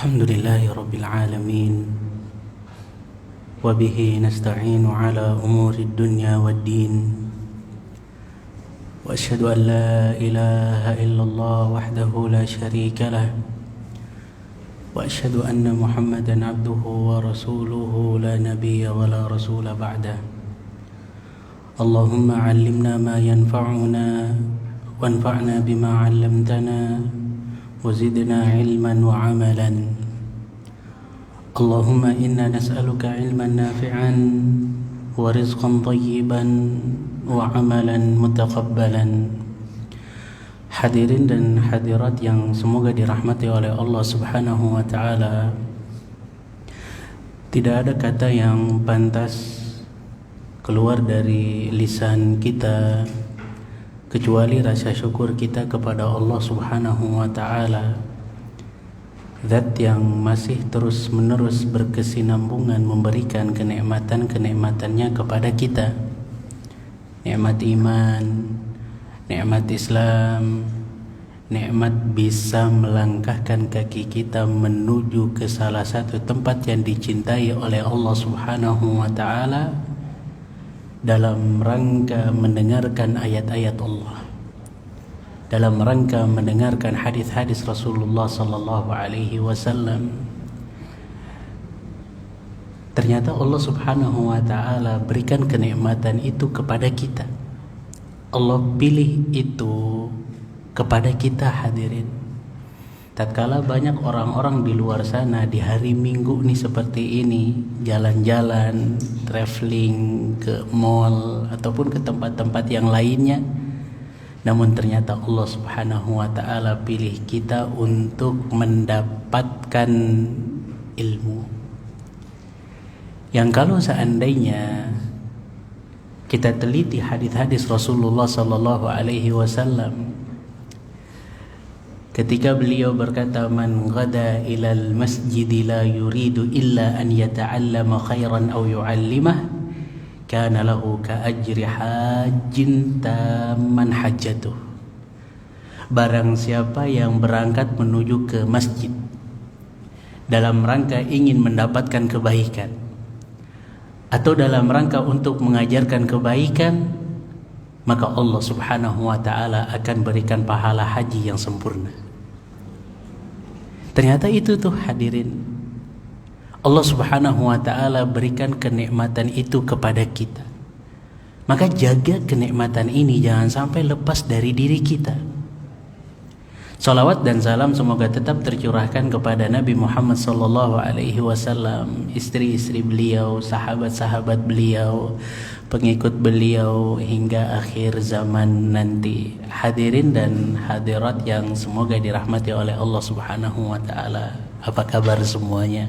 Alhamdulillahi Rabbil Alamin. Wabihi nasta'inu ala umuri dunya wad din. Wa ashhadu an la ilaha illallah wahdahu la sharika lah. Wa ashhadu anna Muhammadan abduhu wa rasuluhu la nabiyya wa la rasula ba'dah. Allahumma 'allimna ma yanfa'una wanfa'na bima 'allamtana wazidna 'ilman wa 'amalan. Allahumma inna nas'aluka 'ilman nafi'an wa rizqan thayyiban wa 'amalan mutaqabbalan. Hadirin dan hadirat yang semoga dirahmati oleh Allah Subhanahu wa taala. Tidak ada kata yang pantas keluar dari lisan kita kecuali rasa syukur kita kepada Allah Subhanahu wa taala, Zat yang masih terus menerus berkesinambungan memberikan kenikmatan-kenikmatannya kepada kita. Nikmat iman, nikmat Islam, nikmat bisa melangkahkan kaki kita menuju ke salah satu tempat yang dicintai oleh Allah Subhanahu wa taala dalam rangka mendengarkan ayat-ayat Allah, dalam rangka mendengarkan hadis-hadis Rasulullah sallallahu alaihi wasallam. Ternyata Allah Subhanahu wa taala berikan kenikmatan itu kepada kita. Allah pilih itu kepada kita, hadirin. Tatkala banyak orang-orang di luar sana di hari Minggu nih seperti ini, jalan-jalan, traveling ke mall ataupun ke tempat-tempat yang lainnya, namun ternyata Allah Subhanahu wa taala pilih kita untuk mendapatkan ilmu yang kalau seandainya kita teliti hadis-hadis Rasulullah sallallahu alaihi wasallam ketika beliau berkata, man ghada ilal masjid la yuridu illa an yata'allama khairan aw yu'allimah kana lahu ka ajri hajjin tamman hajjatuh. Barang siapa yang berangkat menuju ke masjid dalam rangka ingin mendapatkan kebaikan atau dalam rangka untuk mengajarkan kebaikan, maka Allah Subhanahu wa taala akan berikan pahala haji yang sempurna. Ternyata itu tuh, hadirin, Allah Subhanahu wa taala berikan kenikmatan itu kepada kita. Maka jaga kenikmatan ini, jangan sampai lepas dari diri kita. Salawat dan salam semoga tetap tercurahkan kepada Nabi Muhammad sallallahu alaihi wasallam, istri-istri beliau, sahabat-sahabat beliau, pengikut beliau hingga akhir zaman nanti. Hadirin dan hadirat yang semoga dirahmati oleh Allah Subhanahu wa taala. Apa kabar semuanya?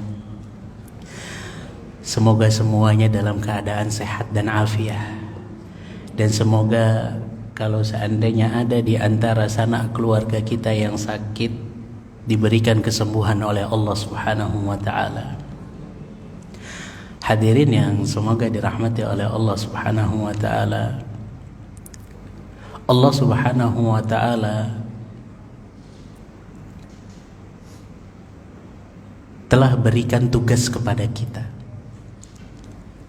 Semoga semuanya dalam keadaan sehat dan afiat. Dan semoga kalau seandainya ada di antara sanak keluarga kita yang sakit, diberikan kesembuhan oleh Allah Subhanahu wa taala. Hadirin yang semoga dirahmati oleh Allah Subhanahu wa taala. Allah Subhanahu wa taala telah berikan tugas kepada kita.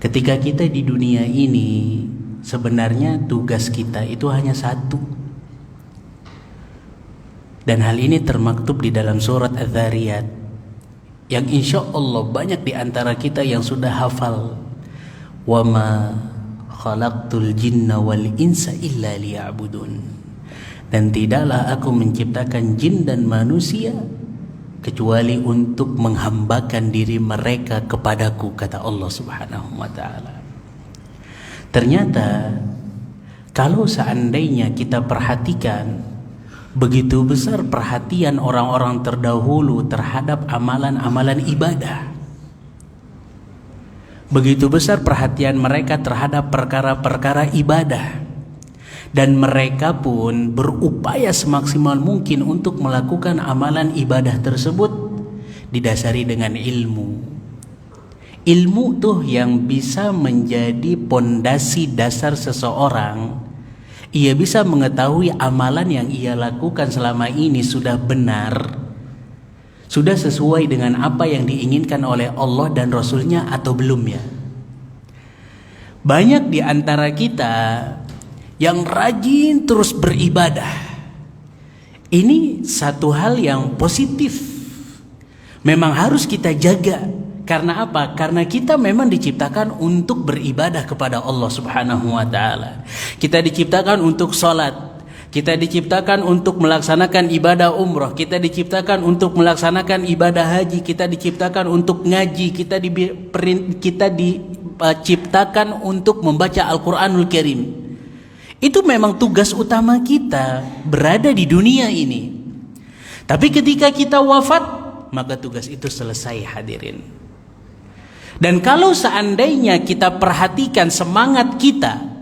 Ketika kita di dunia ini, sebenarnya tugas kita itu hanya satu. Dan hal ini termaktub di dalam surat Az-Zariyat, yang insya Allah banyak di antara kita yang sudah hafal. Wa ma khalaqtul jinna wal insa illa liya'budun. Dan tidaklah aku menciptakan jin dan manusia kecuali untuk menghambakan diri mereka kepadaku, kata Allah Subhanahu wa taala. Ternyata kalau seandainya kita perhatikan, begitu besar perhatian orang-orang terdahulu terhadap amalan-amalan ibadah. Begitu besar perhatian mereka terhadap perkara-perkara ibadah. Dan mereka pun berupaya semaksimal mungkin untuk melakukan amalan ibadah tersebut didasari dengan ilmu. Ilmu tuh yang bisa menjadi pondasi dasar seseorang. Ia bisa mengetahui amalan yang ia lakukan selama ini sudah benar, Sudah sesuai dengan apa yang diinginkan oleh Allah dan Rasulnya atau belum ya? Banyak di antara kita yang rajin terus beribadah. Ini satu hal yang positif. Memang harus kita jaga. Karena apa? Karena kita memang diciptakan untuk beribadah kepada Allah Subhanahu wa taala. Kita diciptakan untuk sholat. Kita diciptakan untuk melaksanakan ibadah umrah. Kita diciptakan untuk melaksanakan ibadah haji. Kita diciptakan untuk ngaji. Kita diciptakan untuk membaca Al-Quranul Karim. Itu memang tugas utama kita berada di dunia ini. Tapi ketika kita wafat, maka tugas itu selesai, hadirin. Dan kalau seandainya kita perhatikan semangat kita,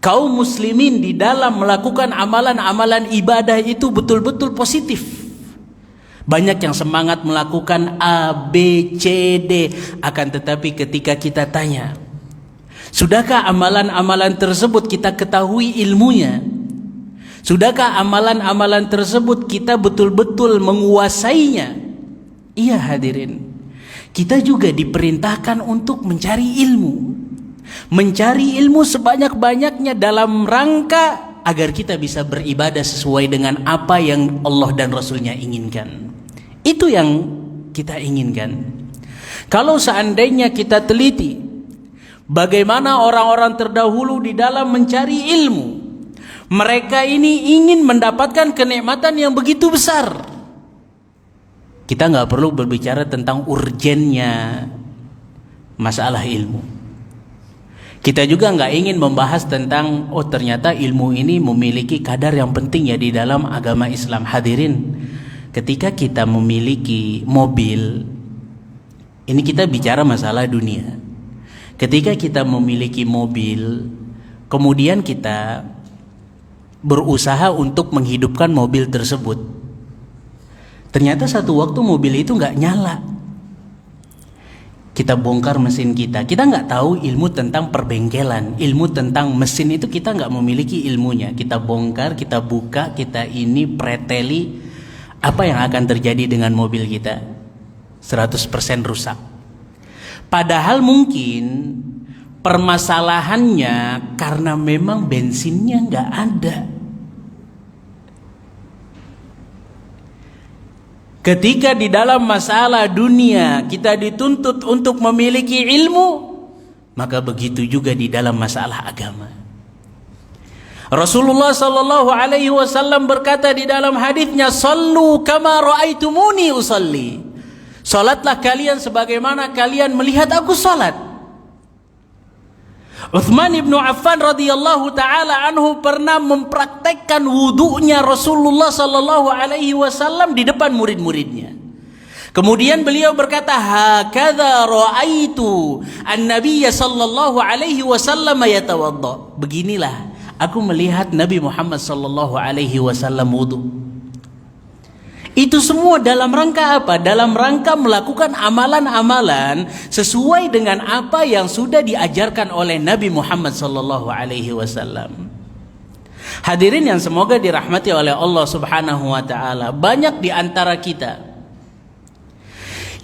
kaum muslimin di dalam melakukan amalan-amalan ibadah itu betul-betul positif. Banyak yang semangat melakukan A, B, C, D. Akan tetapi ketika kita tanya, sudahkah amalan-amalan tersebut kita ketahui ilmunya? Sudahkah amalan-amalan tersebut kita betul-betul menguasainya? Iya hadirin, kita juga diperintahkan untuk mencari ilmu. Mencari ilmu sebanyak-banyaknya dalam rangka agar kita bisa beribadah sesuai dengan apa yang Allah dan Rasulnya inginkan. Itu yang kita inginkan. Kalau seandainya kita teliti bagaimana orang-orang terdahulu di dalam mencari ilmu, mereka ini ingin mendapatkan kenikmatan yang begitu besar. Kita nggak perlu berbicara tentang urgennya masalah ilmu. Kita juga nggak ingin membahas tentang ternyata ilmu ini memiliki kadar yang penting ya di dalam agama Islam. Hadirin, ketika kita memiliki mobil, ini kita bicara masalah dunia. Ketika kita memiliki mobil, kemudian kita berusaha untuk menghidupkan mobil tersebut, ternyata satu waktu mobil itu nggak nyala. Kita bongkar mesin kita nggak tahu ilmu tentang perbengkelan, ilmu tentang mesin itu kita nggak memiliki ilmunya. Kita bongkar, kita buka, kita ini preteli, apa yang akan terjadi dengan mobil kita? 100% rusak. Padahal mungkin permasalahannya karena memang bensinnya nggak ada. Ketika di dalam masalah dunia kita dituntut untuk memiliki ilmu, maka begitu juga di dalam masalah agama. Rasulullah sallallahu alaihi wasallam berkata di dalam hadisnya, "Shallu kama raaitumuni usalli." Salatlah kalian sebagaimana kalian melihat aku salat. Uthman ibn Affan radhiyallahu taala anhu pernah mempraktekkan wudunya Rasulullah sallallahu alaihi wasallam di depan murid-muridnya. Kemudian beliau berkata, "Hakadza ra'aitu an-nabiy sallallahu alaihi wasallam yatawadda." Beginilah aku melihat Nabi Muhammad sallallahu alaihi wasallam wudu. Itu semua dalam rangka apa? Dalam rangka melakukan amalan-amalan sesuai dengan apa yang sudah diajarkan oleh Nabi Muhammad sallallahu alaihi wasallam. Hadirin yang semoga dirahmati oleh Allah Subhanahu wa taala, banyak di antara kita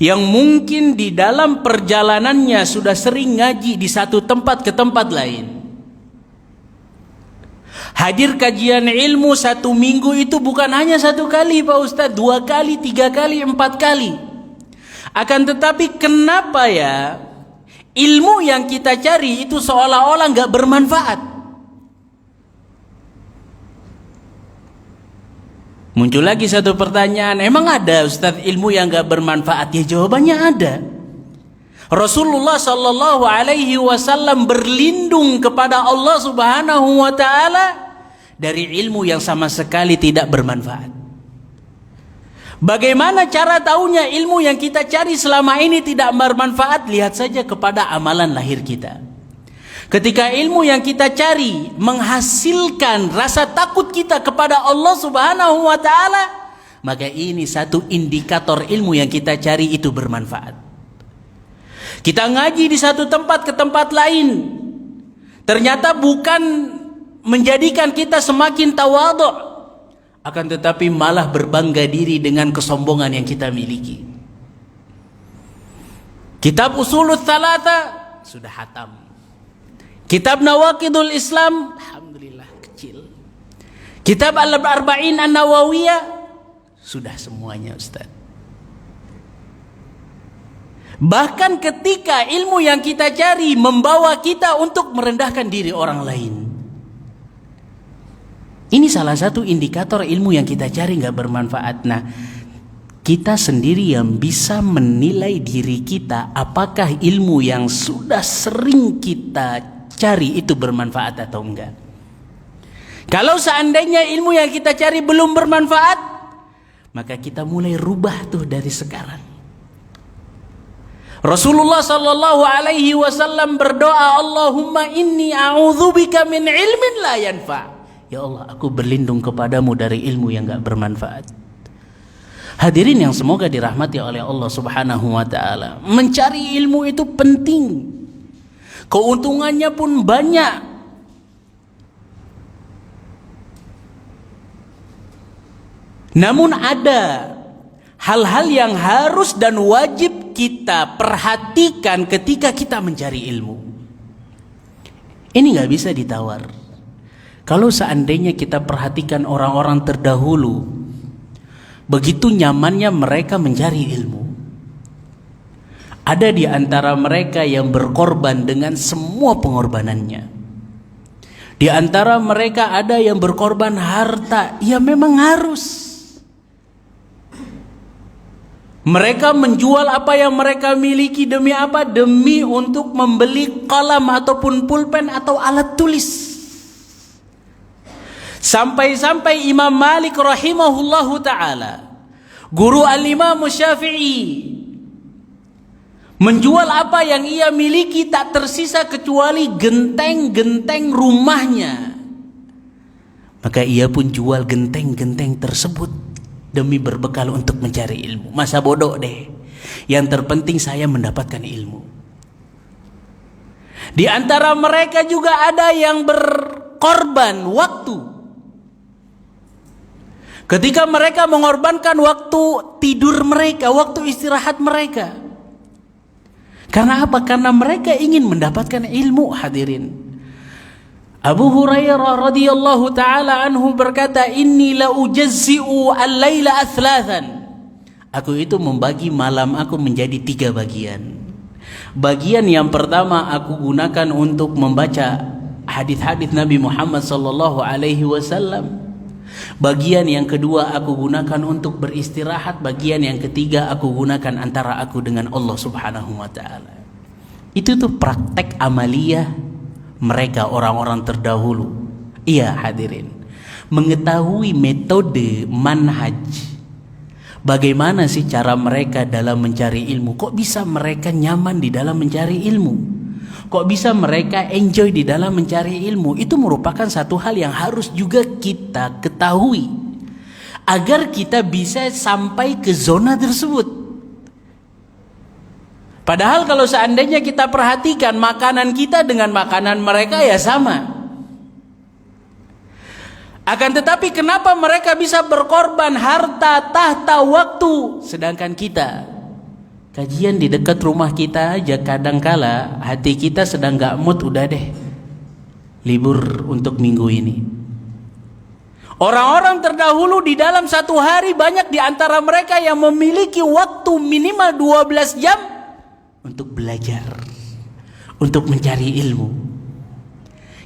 yang mungkin di dalam perjalanannya sudah sering ngaji di satu tempat ke tempat lain. Hadir kajian ilmu 1 minggu itu bukan hanya 1 kali Pak Ustadz, 2 kali, 3 kali, 4 kali. Akan tetapi kenapa ya ilmu yang kita cari itu seolah-olah gak bermanfaat? Muncul lagi satu pertanyaan, emang ada Ustadz ilmu yang gak bermanfaat? Ya jawabannya ada. Rasulullah sallallahu alaihi wasallam berlindung kepada Allah Subhanahu wa taala dari ilmu yang sama sekali tidak bermanfaat. Bagaimana cara tahunya ilmu yang kita cari selama ini tidak bermanfaat? Lihat saja kepada amalan lahir kita. Ketika ilmu yang kita cari menghasilkan rasa takut kita kepada Allah Subhanahu wa taala, maka ini satu indikator ilmu yang kita cari itu bermanfaat. Kita ngaji di satu tempat ke tempat lain, ternyata bukan menjadikan kita semakin tawadhu. akan tetapi malah berbangga diri dengan kesombongan yang kita miliki. Kitab Ushulul Tsalatsa sudah hatam. Kitab Nawaqidul Islam alhamdulillah kecil. Kitab Al-Arba'in An-Nawawiyah sudah semuanya Ustaz. Bahkan ketika ilmu yang kita cari membawa kita untuk merendahkan diri orang lain. Ini salah satu indikator ilmu yang kita cari gak bermanfaat. Nah, kita sendiri yang bisa menilai diri kita apakah ilmu yang sudah sering kita cari itu bermanfaat atau enggak. Kalau seandainya ilmu yang kita cari belum bermanfaat, maka kita mulai rubah tuh dari sekarang. Rasulullah sallallahu alaihi wasallam berdoa, Allahumma inni a'udzubika min ilmin la yanfa. Ya Allah, aku berlindung kepadamu dari ilmu yang enggak bermanfaat. Hadirin yang semoga dirahmati oleh Allah Subhanahu wa taala. Mencari ilmu itu penting. Keuntungannya pun banyak. Namun ada hal-hal yang harus dan wajib kita perhatikan ketika kita mencari ilmu. Ini gak bisa ditawar. Kalau seandainya kita perhatikan orang-orang terdahulu, begitu nyamannya mereka mencari ilmu. Ada di antara mereka yang berkorban dengan semua pengorbanannya. Di antara mereka ada yang berkorban harta. Ya memang harus. Mereka menjual apa yang mereka miliki demi apa? Demi untuk membeli kalam ataupun pulpen atau alat tulis. Sampai-sampai Imam Malik rahimahullahu ta'ala, guru al-Imam Syafi'i, menjual apa yang ia miliki tak tersisa kecuali genteng-genteng rumahnya. Maka ia pun jual genteng-genteng tersebut demi berbekal untuk mencari ilmu. Masa bodoh deh. Yang terpenting saya mendapatkan ilmu. Di antara mereka juga ada yang berkorban waktu. Ketika mereka mengorbankan waktu tidur mereka, waktu istirahat mereka. Karena apa? Karena mereka ingin mendapatkan ilmu, hadirin. Abu Hurairah radhiyallahu taala anhu berkata, "Inni la ujazzi'u al-laila athlatan." Aku itu membagi malam aku menjadi 3 bagian. Bagian yang pertama aku gunakan untuk membaca hadis-hadis Nabi Muhammad sallallahu alaihi wasallam. Bagian yang kedua aku gunakan untuk beristirahat. Bagian yang ketiga aku gunakan antara aku dengan Allah Subhanahu wa taala. Itu tuh praktek amaliyah mereka orang-orang terdahulu. Iya hadirin, mengetahui metode manhaj. Bagaimana sih cara mereka dalam mencari ilmu? Kok bisa mereka nyaman di dalam mencari ilmu? Kok bisa mereka enjoy di dalam mencari ilmu? Itu merupakan satu hal yang harus juga kita ketahui agar kita bisa sampai ke zona tersebut. Padahal kalau seandainya kita perhatikan makanan kita dengan makanan mereka ya sama. Akan tetapi kenapa mereka bisa berkorban harta, tahta, waktu, sedangkan kita kajian di dekat rumah kita aja kadangkala hati kita sedang gak mood, udah deh libur untuk minggu ini. Orang-orang terdahulu di dalam satu hari banyak di antara mereka yang memiliki waktu minimal 12 jam untuk belajar, untuk mencari ilmu.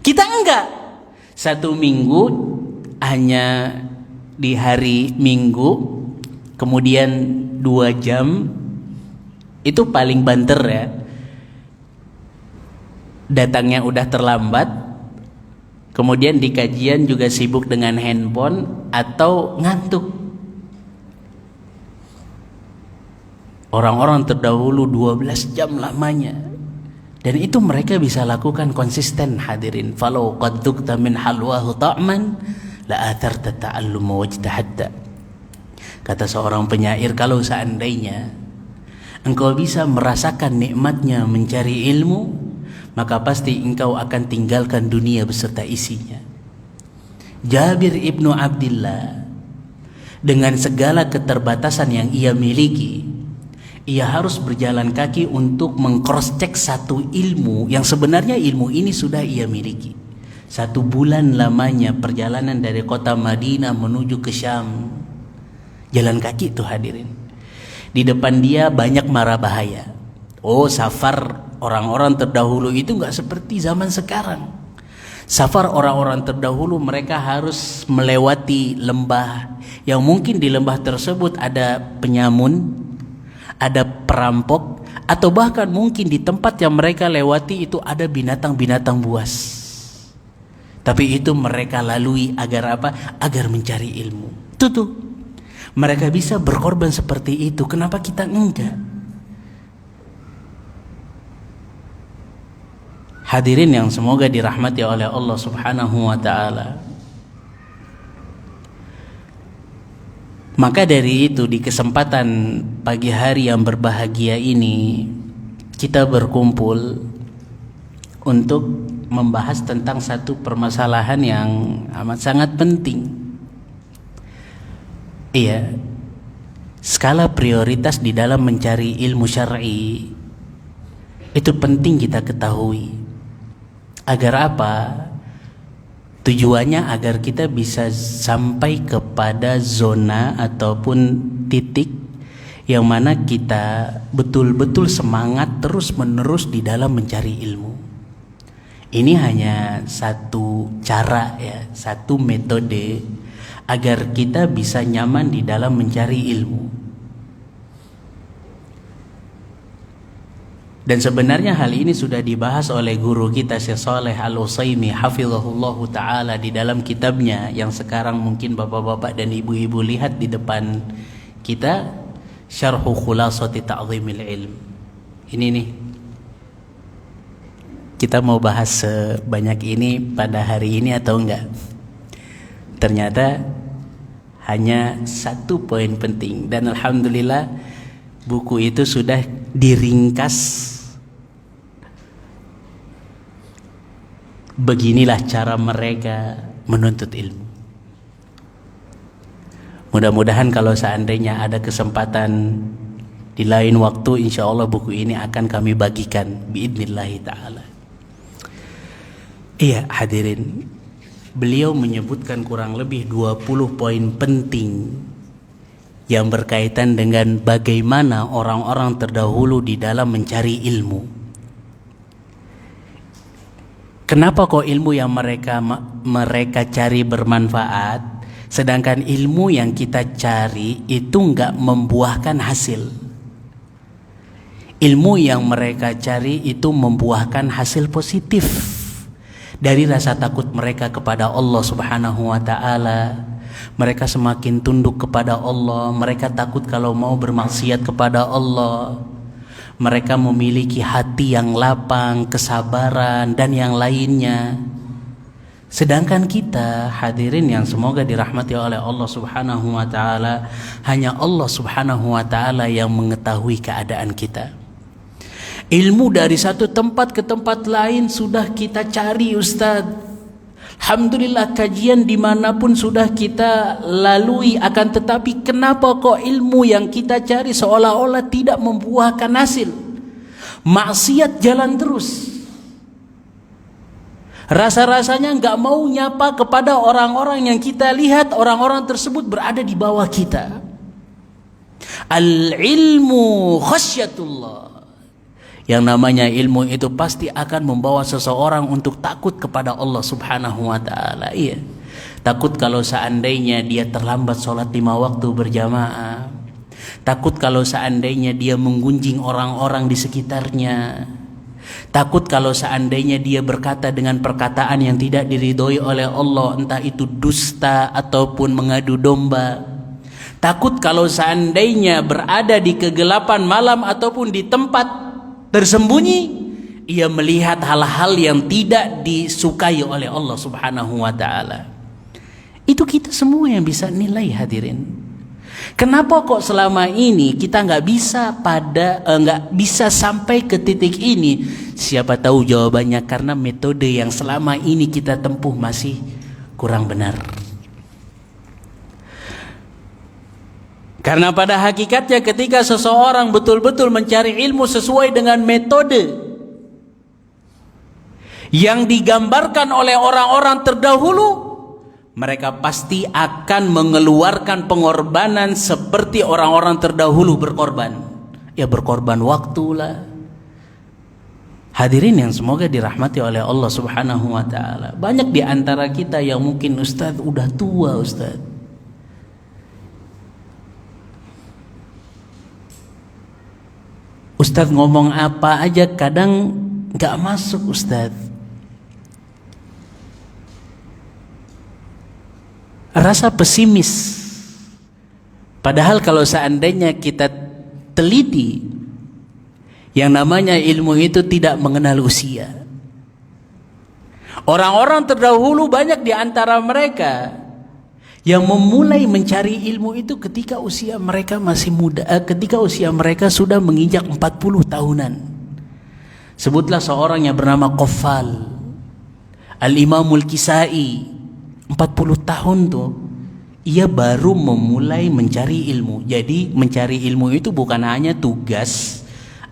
Kita enggak. Satu minggu hanya di hari Minggu, kemudian 2 jam itu paling banter ya. Datangnya udah terlambat, kemudian di kajian juga sibuk dengan handphone atau ngantuk. Orang-orang terdahulu 12 jam lamanya, dan itu mereka bisa lakukan konsisten, hadirin. Falau qad dhukta min halwahu ta'man la atharta ta'alluma wajtahadta. Kata seorang penyair, kalau seandainya engkau bisa merasakan nikmatnya mencari ilmu, maka pasti engkau akan tinggalkan dunia beserta isinya. Jabir ibnu Abdillah dengan segala keterbatasan yang ia miliki, ia harus berjalan kaki untuk meng-cross-check satu ilmu yang sebenarnya ilmu ini sudah ia miliki. 1 bulan lamanya perjalanan dari kota Madinah menuju ke Syam. Jalan kaki tuh hadirin. Di depan dia banyak mara bahaya. Oh, safar orang-orang terdahulu itu gak seperti zaman sekarang. Safar orang-orang terdahulu mereka harus melewati lembah, yang mungkin di lembah tersebut ada penyamun, ada perampok, atau bahkan mungkin di tempat yang mereka lewati itu ada binatang-binatang buas. Tapi itu mereka lalui agar apa? Agar mencari ilmu. Tuh. Mereka bisa berkorban seperti itu. Kenapa kita enggak? Hadirin yang semoga dirahmati oleh Allah Subhanahu wa ta'ala. Maka dari itu di kesempatan pagi hari yang berbahagia ini, kita berkumpul untuk membahas tentang satu permasalahan yang amat sangat penting. Iya, skala prioritas di dalam mencari ilmu syar'i itu penting kita ketahui. Agar apa? Tujuannya agar kita bisa sampai kepada zona ataupun titik yang mana kita betul-betul semangat terus-menerus di dalam mencari ilmu. Ini hanya satu cara ya, satu metode agar kita bisa nyaman di dalam mencari ilmu. Dan sebenarnya hal ini sudah dibahas oleh guru kita Syekh Shalih Al-Utsaimin hafizahullahu taala di dalam kitabnya yang sekarang mungkin bapak-bapak dan ibu-ibu lihat di depan kita, Syarhu Khulasati Ta'zimil Ilm. Ini nih. Kita mau bahas sebanyak ini pada hari ini atau enggak? Ternyata hanya satu poin penting, dan alhamdulillah buku itu sudah diringkas. Beginilah cara mereka menuntut ilmu. Mudah-mudahan kalau seandainya ada kesempatan di lain waktu, insya Allah buku ini akan kami bagikan biidnillahi ta'ala. Iya hadirin, beliau menyebutkan kurang lebih 20 poin penting yang berkaitan dengan bagaimana orang-orang terdahulu di dalam mencari ilmu. Kenapa kok ilmu yang mereka cari bermanfaat, sedangkan ilmu yang kita cari itu enggak membuahkan hasil? Ilmu yang mereka cari itu membuahkan hasil positif dari rasa takut mereka kepada Allah Subhanahu wa ta'ala. Mereka semakin tunduk kepada Allah, mereka takut kalau mau bermaksiat kepada Allah. Mereka memiliki hati yang lapang, kesabaran, dan yang lainnya. Sedangkan kita, hadirin yang semoga dirahmati oleh Allah Subhanahu wa ta'ala, hanya Allah Subhanahu wa ta'ala yang mengetahui keadaan kita. Ilmu dari satu tempat ke tempat lain sudah kita cari, Ustadz. Alhamdulillah kajian dimanapun sudah kita lalui, akan tetapi kenapa kok ilmu yang kita cari seolah-olah tidak membuahkan hasil? Maksiat jalan terus. Rasa-rasanya nggak mau nyapa kepada orang-orang yang kita lihat orang-orang tersebut berada di bawah kita. Al-ilmu khasyatullah. Yang namanya ilmu itu pasti akan membawa seseorang untuk takut kepada Allah Subhanahu wa ta'ala. Iya. Takut kalau seandainya dia terlambat sholat 5 waktu berjamaah. Takut kalau seandainya dia menggunjing orang-orang di sekitarnya. Takut kalau seandainya dia berkata dengan perkataan yang tidak diridhoi oleh Allah, entah itu dusta ataupun mengadu domba. Takut kalau seandainya berada di kegelapan malam ataupun di tempat tersembunyi, ia melihat hal-hal yang tidak disukai oleh Allah Subhanahu wa ta'ala. Itu kita semua yang bisa nilai, hadirin. Kenapa kok selama ini kita nggak bisa sampai ke titik ini? Siapa tahu jawabannya karena metode yang selama ini kita tempuh masih kurang benar. Karena pada hakikatnya ketika seseorang betul-betul mencari ilmu sesuai dengan metode yang digambarkan oleh orang-orang terdahulu, mereka pasti akan mengeluarkan pengorbanan seperti orang-orang terdahulu berkorban. Ya berkorban waktulah. Hadirin yang semoga dirahmati oleh Allah Subhanahu wa taala. Banyak di antara kita yang mungkin Ustaz udah tua, Ustaz. Ustaz ngomong apa aja kadang gak masuk, Ustaz. Rasa pesimis. Padahal kalau seandainya kita teliti, yang namanya ilmu itu tidak mengenal usia. Orang-orang terdahulu banyak di antara mereka yang memulai mencari ilmu itu ketika usia mereka masih muda, ketika usia mereka sudah menginjak 40 tahunan. Sebutlah seorang yang bernama Qaffal, Al-Imamul Kisai, 40 tahun tuh ia baru memulai mencari ilmu. Jadi mencari ilmu itu bukan hanya tugas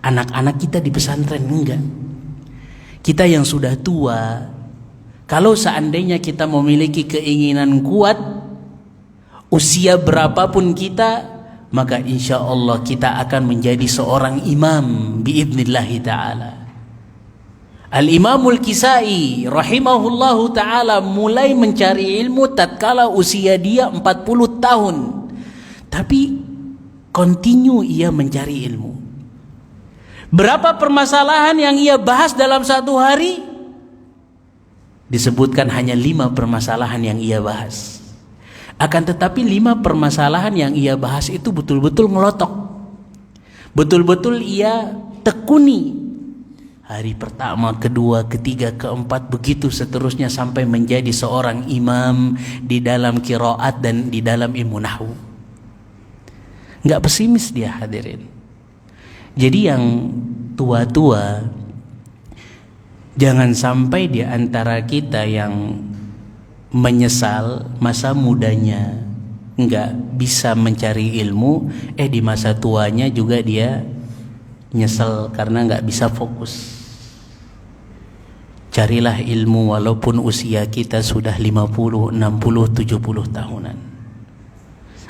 anak-anak kita di pesantren, enggak. Kita yang sudah tua, kalau seandainya kita memiliki keinginan kuat, usia berapapun kita, maka insya Allah kita akan menjadi seorang imam biidnillahi ta'ala. Al-Imamul Kisai rahimahullahu ta'ala mulai mencari ilmu tatkala usia dia 40 tahun. Tapi continue ia mencari ilmu. Berapa permasalahan yang ia bahas dalam satu hari? Disebutkan hanya 5 permasalahan yang ia bahas. Akan tetapi 5 permasalahan yang ia bahas itu betul-betul ngelotok. Betul-betul ia tekuni. Hari pertama, kedua, ketiga, keempat, begitu seterusnya sampai menjadi seorang imam di dalam qiraat dan di dalam ilmu nahwu. Enggak pesimis dia, hadirin. Jadi yang tua-tua, jangan sampai di antara kita yang menyesal masa mudanya enggak bisa mencari ilmu, di masa tuanya juga dia nyesel karena enggak bisa fokus. Carilah ilmu walaupun usia kita sudah 50, 60, 70 tahunan.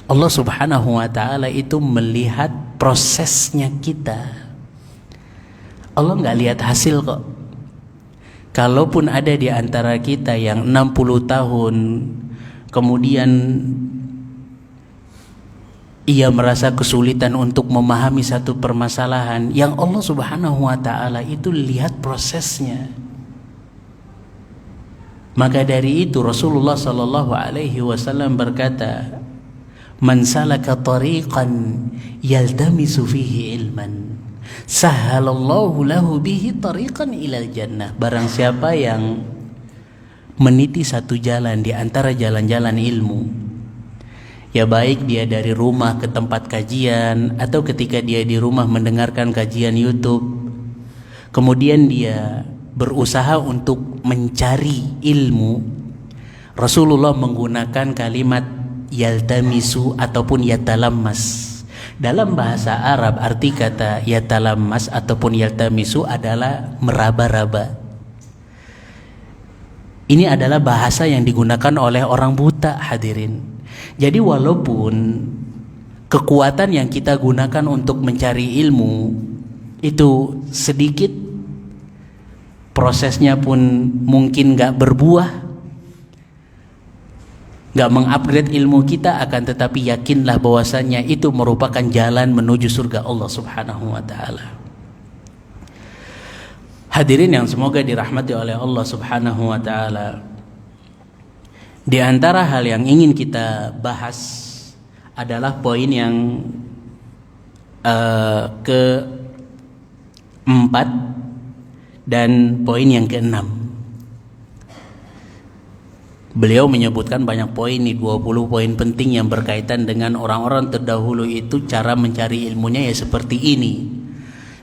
Allah Subhanahu wa ta'ala itu melihat prosesnya kita. Allah enggak lihat hasil kok. Kalaupun ada di antara kita yang 60 tahun kemudian ia merasa kesulitan untuk memahami satu permasalahan, yang Allah Subhanahu wa ta'ala itu lihat prosesnya. Maka dari itu Rasulullah sallallahu alaihi wasallam berkata, "Man salaka tariqan yaltamisu fihi ilman, sahhalallahu lahu bihi tariqan ilal jannah." Barang siapa yang meniti satu jalan di antara jalan-jalan ilmu, ya baik dia dari rumah ke tempat kajian atau ketika dia di rumah mendengarkan kajian YouTube, kemudian dia berusaha untuk mencari ilmu, Rasulullah menggunakan kalimat yaltamisu ataupun yatalammas. Dalam bahasa Arab arti kata yatalammas ataupun yaltamisu adalah meraba-raba. Ini adalah bahasa yang digunakan oleh orang buta, hadirin. Jadi walaupun kekuatan yang kita gunakan untuk mencari ilmu itu sedikit, prosesnya pun mungkin gak berbuah, gak mengupgrade ilmu kita, akan tetapi yakinlah bahwasannya itu merupakan jalan menuju surga Allah Subhanahu wa ta'ala. Hadirin yang semoga dirahmati oleh Allah Subhanahu wa ta'ala, di antara hal yang ingin kita bahas adalah poin yang keempat dan poin yang keenam. Beliau menyebutkan banyak poin, 20 poin penting yang berkaitan dengan orang-orang terdahulu itu cara mencari ilmunya ya seperti ini.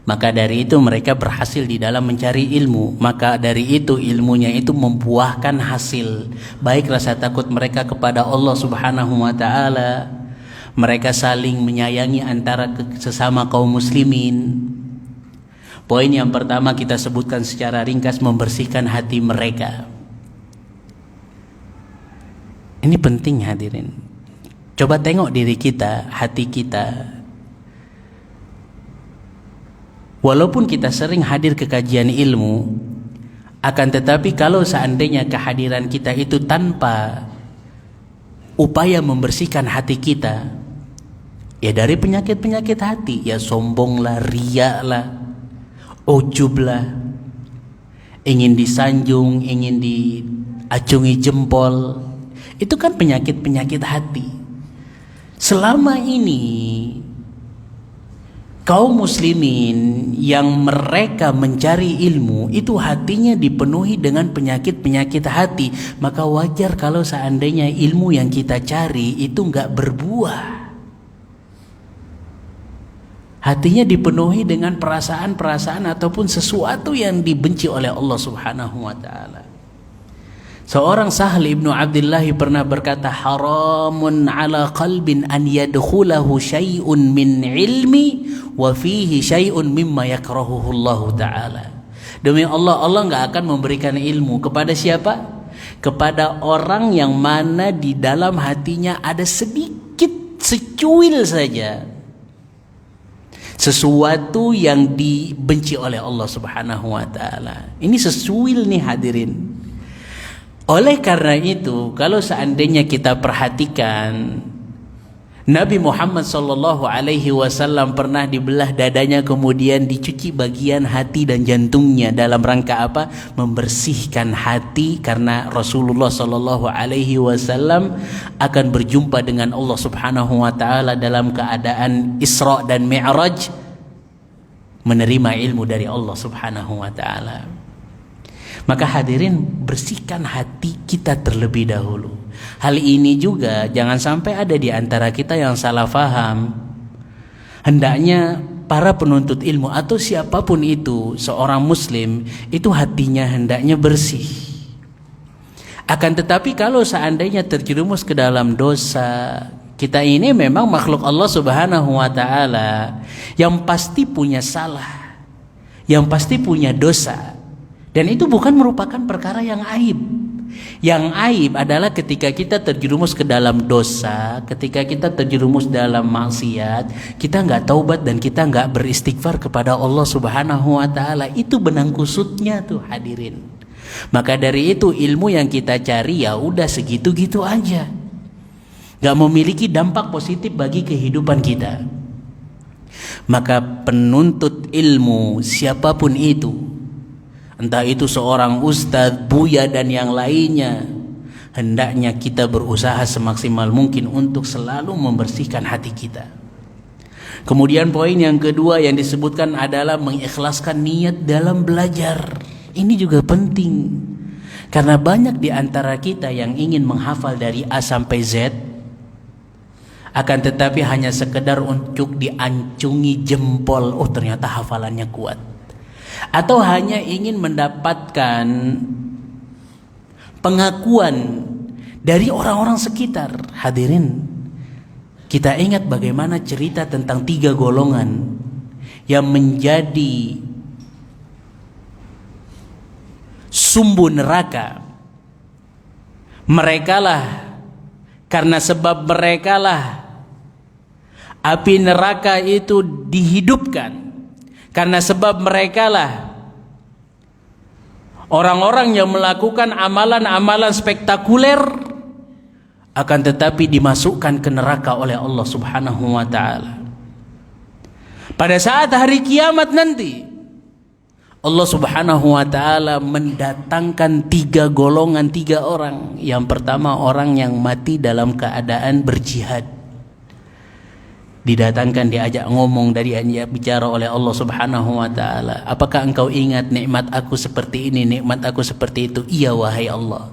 Maka dari itu mereka berhasil di dalam mencari ilmu. Maka dari itu ilmunya itu membuahkan hasil, baik rasa takut mereka kepada Allah Subhanahu wa ta'ala Mereka saling menyayangi antara sesama kaum muslimin. Poin yang pertama kita sebutkan secara ringkas, membersihkan hati mereka. Ini penting hadirin. Coba tengok diri kita, hati kita. Walaupun kita sering hadir ke kajian ilmu, akan tetapi kalau seandainya kehadiran kita itu tanpa upaya membersihkan hati kita, ya dari penyakit-penyakit hati, ya sombonglah, riaklah, ujublah, ingin disanjung, ingin diacungi jempol, itu kan penyakit-penyakit hati. Selama ini kaum muslimin yang mereka mencari ilmu itu hatinya dipenuhi dengan penyakit-penyakit hati, maka wajar kalau seandainya ilmu yang kita cari itu enggak berbuah. Hatinya dipenuhi dengan perasaan-perasaan ataupun sesuatu yang dibenci oleh Allah Subhanahu wa taala. Seorang Sahal ibnu Abdullah pernah berkata, haramun ala qalbin an yadkhulahu syai'un min ilmi wa fihi syai'un mimma yakrahuhu Allah Ta'ala. Demi Allah, Allah enggak akan memberikan ilmu kepada siapa? Kepada orang yang mana di dalam hatinya ada sedikit, secuil saja sesuatu yang dibenci oleh Allah Subhanahu wa taala. Ini sesuil nih hadirin. Oleh karena itu, kalau seandainya kita perhatikan, Nabi Muhammad SAW pernah dibelah dadanya, kemudian dicuci bagian hati dan jantungnya dalam rangka apa? Membersihkan hati, karena Rasulullah SAW akan berjumpa dengan Allah Subhanahu wa taala dalam keadaan Isra dan Mi'raj, menerima ilmu dari Allah Subhanahu wa taala. Maka hadirin, bersihkan hati kita terlebih dahulu. Hal ini juga jangan sampai ada di antara kita yang salah faham. Hendaknya para penuntut ilmu atau siapapun itu, seorang muslim itu hatinya hendaknya bersih. Akan tetapi kalau seandainya terjerumus ke dalam dosa, kita ini memang makhluk Allah Subhanahu wa taala yang pasti punya salah, yang pasti punya dosa. Dan itu bukan merupakan perkara yang aib. Yang aib adalah ketika kita terjerumus ke dalam dosa, ketika kita terjerumus dalam maksiat, kita nggak taubat dan kita nggak beristighfar kepada Allah Subhanahu wa taala. Itu benang kusutnya tuh hadirin. Maka dari itu ilmu yang kita cari ya udah segitu-gitu aja, nggak memiliki dampak positif bagi kehidupan kita. Maka penuntut ilmu siapapun itu, entah itu seorang ustadz, buya dan yang lainnya, hendaknya kita berusaha semaksimal mungkin untuk selalu membersihkan hati kita. Kemudian poin yang kedua yang disebutkan adalah mengikhlaskan niat dalam belajar. Ini juga penting, karena banyak di antara kita yang ingin menghafal dari A sampai Z, akan tetapi hanya sekedar untuk diancungi jempol, oh ternyata hafalannya kuat. Atau hanya ingin mendapatkan pengakuan dari orang-orang sekitar. Hadirin, kita ingat bagaimana cerita tentang 3 golongan yang menjadi sumbu neraka. Merekalah, karena sebab merekalah api neraka itu dihidupkan. Karena sebab merekalah orang-orang yang melakukan amalan-amalan spektakuler, akan tetapi dimasukkan ke neraka oleh Allah Subhanahu wa taala. Pada saat hari kiamat nanti, Allah Subhanahu wa taala mendatangkan 3 golongan, 3 orang. Yang pertama, orang yang mati dalam keadaan berjihad. Didatangkan, diajak ngomong, dari bicara oleh Allah Subhanahu wa taala. Apakah engkau ingat nikmat aku seperti ini, nikmat aku seperti itu? Iya wahai Allah.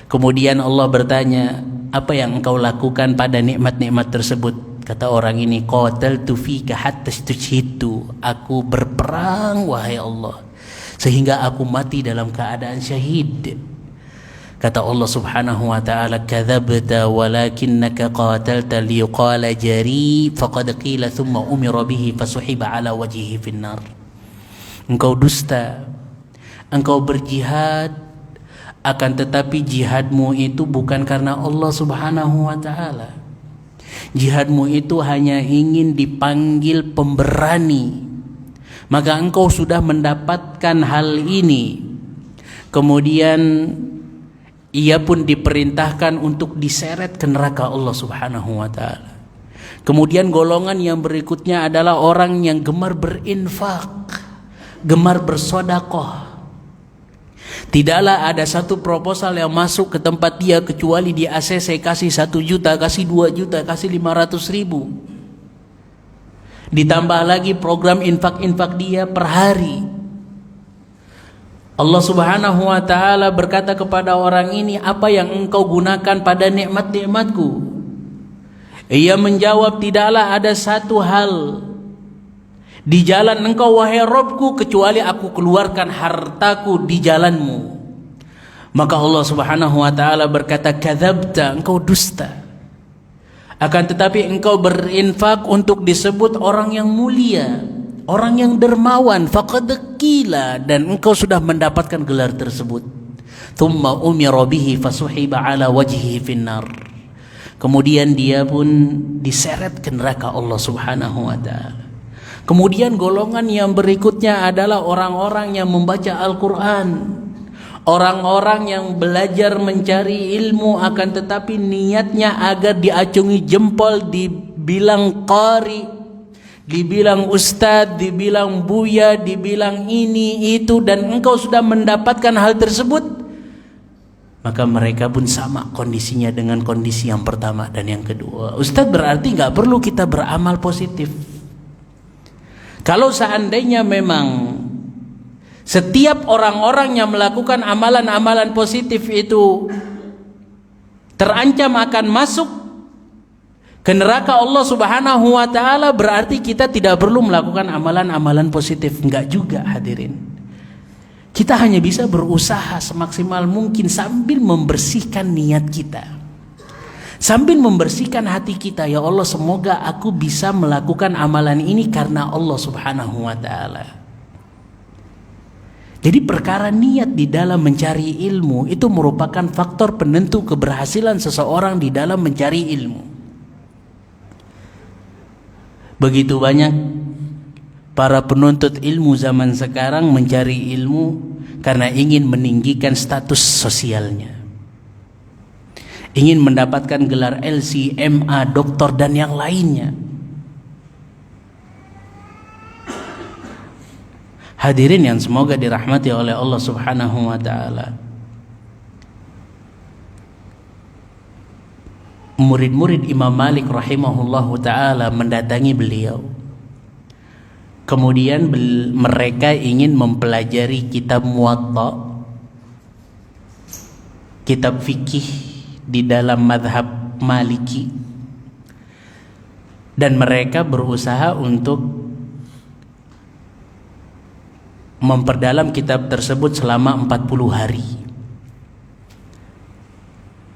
Kemudian Allah bertanya, apa yang engkau lakukan pada nikmat-nikmat tersebut? Kata orang ini, qataltu fika hatta istashhadtu. Aku berperang wahai Allah sehingga aku mati dalam keadaan syahid. Kata Allah Subhanahu wa taala, "Kadzabta walakinnaka qatalta liyuqala jari faqad qila thumma umira bihi fasuhiba ala wajhihi finnar." Engkau dusta, engkau berjihad, akan tetapi jihadmu itu bukan karena Allah Subhanahu wa taala. Jihadmu itu hanya ingin dipanggil pemberani. Maka engkau sudah mendapatkan hal ini. Kemudian ia pun diperintahkan untuk diseret ke neraka Allah Subhanahu wa taala. Kemudian golongan yang berikutnya adalah orang yang gemar berinfak, gemar bersedekah. Tidaklah ada satu proposal yang masuk ke tempat dia kecuali di ACC kasih 1 juta, kasih 2 juta, kasih 500 ribu. Ditambah lagi program infak-infak dia per hari. Allah Subhanahu wa taala berkata kepada orang ini, "Apa yang engkau gunakan pada nikmat-nikmatku?" Ia menjawab, "Tidaklah ada satu hal di jalan engkau wahai Rabbku kecuali aku keluarkan hartaku di jalanmu." Maka Allah Subhanahu wa taala berkata, "Kadzabta, engkau dusta. Akan tetapi engkau berinfak untuk disebut orang yang mulia, orang yang dermawan, faqad qila, dan engkau sudah mendapatkan gelar tersebut. Thumma umira bihi fasuhiba ala wajhihi finnar." Kemudian dia pun diseret ke neraka Allah Subhanahu wa taala. Kemudian golongan yang berikutnya adalah orang-orang yang membaca Al-Qur'an. Orang-orang yang belajar mencari ilmu, akan tetapi niatnya agar diacungi jempol, dibilang qari, dibilang ustadz, dibilang buya, dibilang ini itu, dan engkau sudah mendapatkan hal tersebut, maka mereka pun sama kondisinya dengan kondisi yang pertama dan yang kedua. Ustadz, berarti nggak perlu kita beramal positif. Kalau seandainya memang setiap orang-orang yang melakukan amalan-amalan positif itu terancam akan masuk ke neraka Allah Subhanahu wa taala, berarti kita tidak perlu melakukan amalan-amalan positif. Enggak juga, hadirin. Kita hanya bisa berusaha semaksimal mungkin sambil membersihkan niat kita, sambil membersihkan hati kita. Ya Allah, semoga aku bisa melakukan amalan ini karena Allah Subhanahu wa taala. Jadi perkara niat di dalam mencari ilmu itu merupakan faktor penentu keberhasilan seseorang di dalam mencari ilmu. Begitu banyak para penuntut ilmu zaman sekarang mencari ilmu karena ingin meninggikan status sosialnya, ingin mendapatkan gelar LC, MA, doktor, dan yang lainnya. Hadirin yang semoga dirahmati oleh Allah Subhanahu wa taala. Murid-murid Imam Malik rahimahullahu taala mendatangi beliau. Kemudian mereka ingin mempelajari kitab Muwatta, kitab fikih di dalam mazhab Maliki. Dan mereka berusaha untuk memperdalam kitab tersebut selama 40 hari.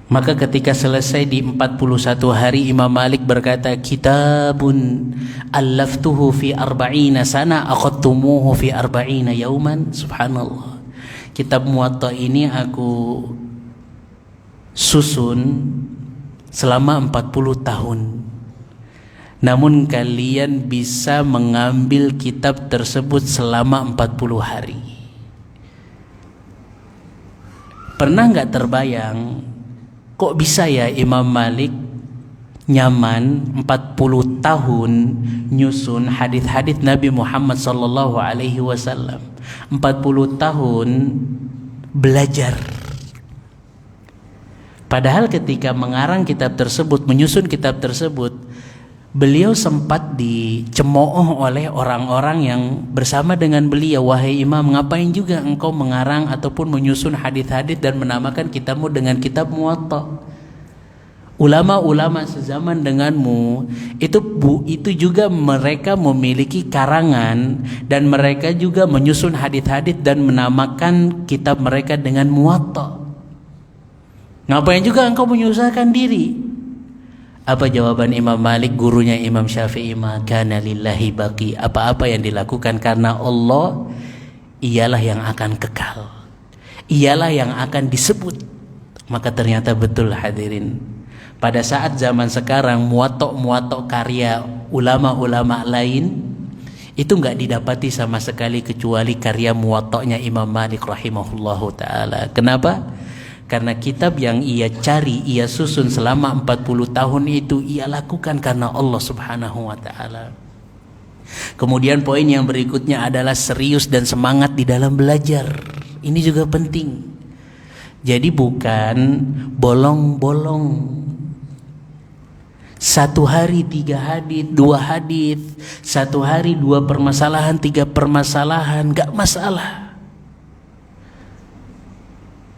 Maka ketika selesai di 41 hari, Imam Malik berkata, "Kitabun allaftuhu fi 40 sana akhadtumuhu fi 40 yauman." Subhanallah. Kitab Muwatta ini aku susun selama 40 tahun. Namun kalian bisa mengambil kitab tersebut selama 40 hari. Pernah nggak terbayang, kok bisa ya Imam Malik nyaman 40 tahun nyusun hadis-hadis Nabi Muhammad sallallahu alaihi wasallam, 40 tahun belajar. Padahal ketika mengarang kitab tersebut, menyusun kitab tersebut, beliau sempat dicemooh oleh orang-orang yang bersama dengan beliau. "Wahai Imam, ngapain juga engkau mengarang ataupun menyusun hadis-hadis dan menamakan kitabmu dengan kitab Muwatta? Ulama-ulama sezaman denganmu itu juga mereka memiliki karangan dan mereka juga menyusun hadis-hadis dan menamakan kitab mereka dengan Muwatta." Ngapain juga engkau menyusahkan diri? Apa jawaban Imam Malik, gurunya Imam Syafi'i? Kana lillahi baqi. Apa-apa yang dilakukan karena Allah, ialah yang akan kekal, ialah yang akan disebut. Maka ternyata betul hadirin, pada saat zaman sekarang muwatta' karya ulama-ulama lain itu enggak didapati sama sekali kecuali karya muwatta'nya Imam Malik rahimahullahu ta'ala. Kenapa? Karena kitab yang ia cari, ia susun selama 40 tahun itu ia lakukan karena Allah subhanahu wa ta'ala. Kemudian poin yang berikutnya adalah serius dan semangat di dalam belajar. Ini juga penting. Jadi bukan bolong-bolong. 1 hari 3 hadits, 2 hadits, 1 hari 2 permasalahan, 3 permasalahan, gak masalah.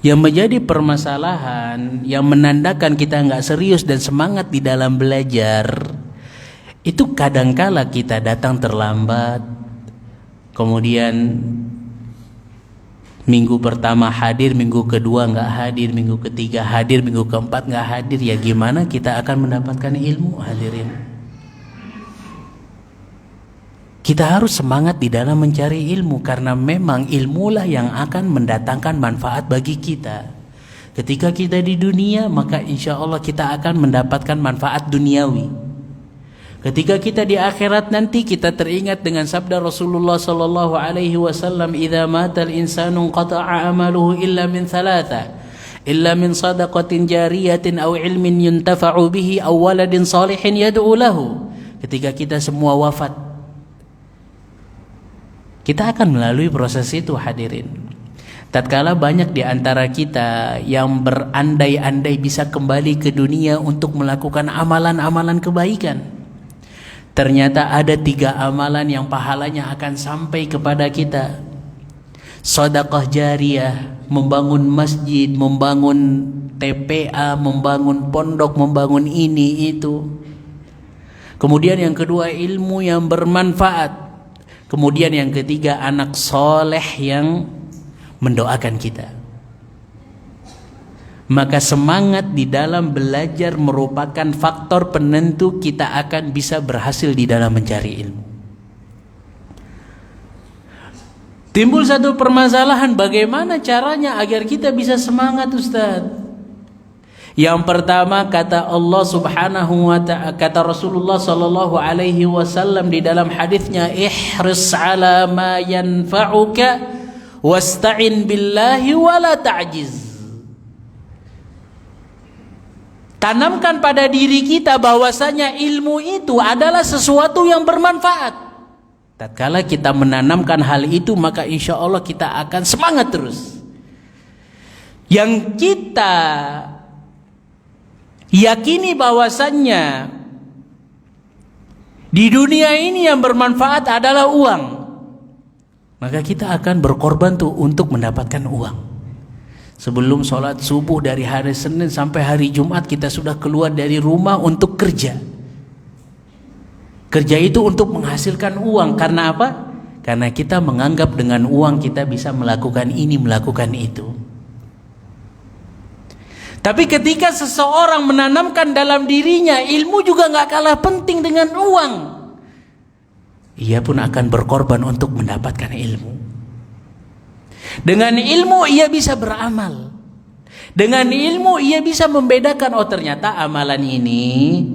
Yang menjadi permasalahan, yang menandakan kita nggak serius dan semangat di dalam belajar, itu kadangkala kita datang terlambat, kemudian minggu pertama hadir, minggu kedua nggak hadir, minggu ketiga hadir, minggu keempat nggak hadir. Ya gimana kita akan mendapatkan ilmu, hadirin? Kita harus semangat di dalam mencari ilmu, karena memang ilmulah yang akan mendatangkan manfaat bagi kita. Ketika kita di dunia, maka insya Allah kita akan mendapatkan manfaat duniawi. Ketika kita di akhirat nanti, kita teringat dengan sabda Rasulullah sallallahu alaihi wasallam, "Idza matal insanu qata'a amaluhu illa min thalatha, illa min sadaqatin jariyatin aw ilmin yuntafa'u bihi aw waladin salihin yad'u lahu." Ketika kita semua wafat, kita akan melalui proses itu, hadirin. Tatkala banyak di antara kita yang berandai-andai bisa kembali ke dunia untuk melakukan amalan-amalan kebaikan, ternyata ada 3 amalan yang pahalanya akan sampai kepada kita. Sedekah jariyah, membangun masjid, membangun TPA, membangun pondok, membangun ini itu. Kemudian yang kedua, ilmu yang bermanfaat. Kemudian yang ketiga, anak soleh yang mendoakan kita. Maka semangat di dalam belajar merupakan faktor penentu kita akan bisa berhasil di dalam mencari ilmu. Timbul satu permasalahan, bagaimana caranya agar kita bisa semangat, Ustaz? Yang pertama, kata Allah subhanahu wa ta'ala, kata Rasulullah sallallahu alaihi wasallam di dalam hadisnya, ihris ala ma yanfa'uka wasta'in billahi wa la ta'jiz. Tanamkan pada diri kita bahwasanya ilmu itu adalah sesuatu yang bermanfaat. Tatkala kita menanamkan hal itu, maka insya Allah kita akan semangat terus. Yang kita yakini bahwasannya di dunia ini yang bermanfaat adalah uang, maka kita akan berkorban tuh untuk mendapatkan uang. Sebelum sholat subuh dari hari Senin sampai hari Jumat, kita sudah keluar dari rumah untuk kerja. Kerja itu untuk menghasilkan uang. Karena apa? Karena kita menganggap dengan uang kita bisa melakukan ini, melakukan itu. Tapi ketika seseorang menanamkan dalam dirinya ilmu juga gak kalah penting dengan uang, ia pun akan berkorban untuk mendapatkan ilmu. Dengan ilmu ia bisa beramal. Dengan ilmu ia bisa membedakan, oh ternyata amalan ini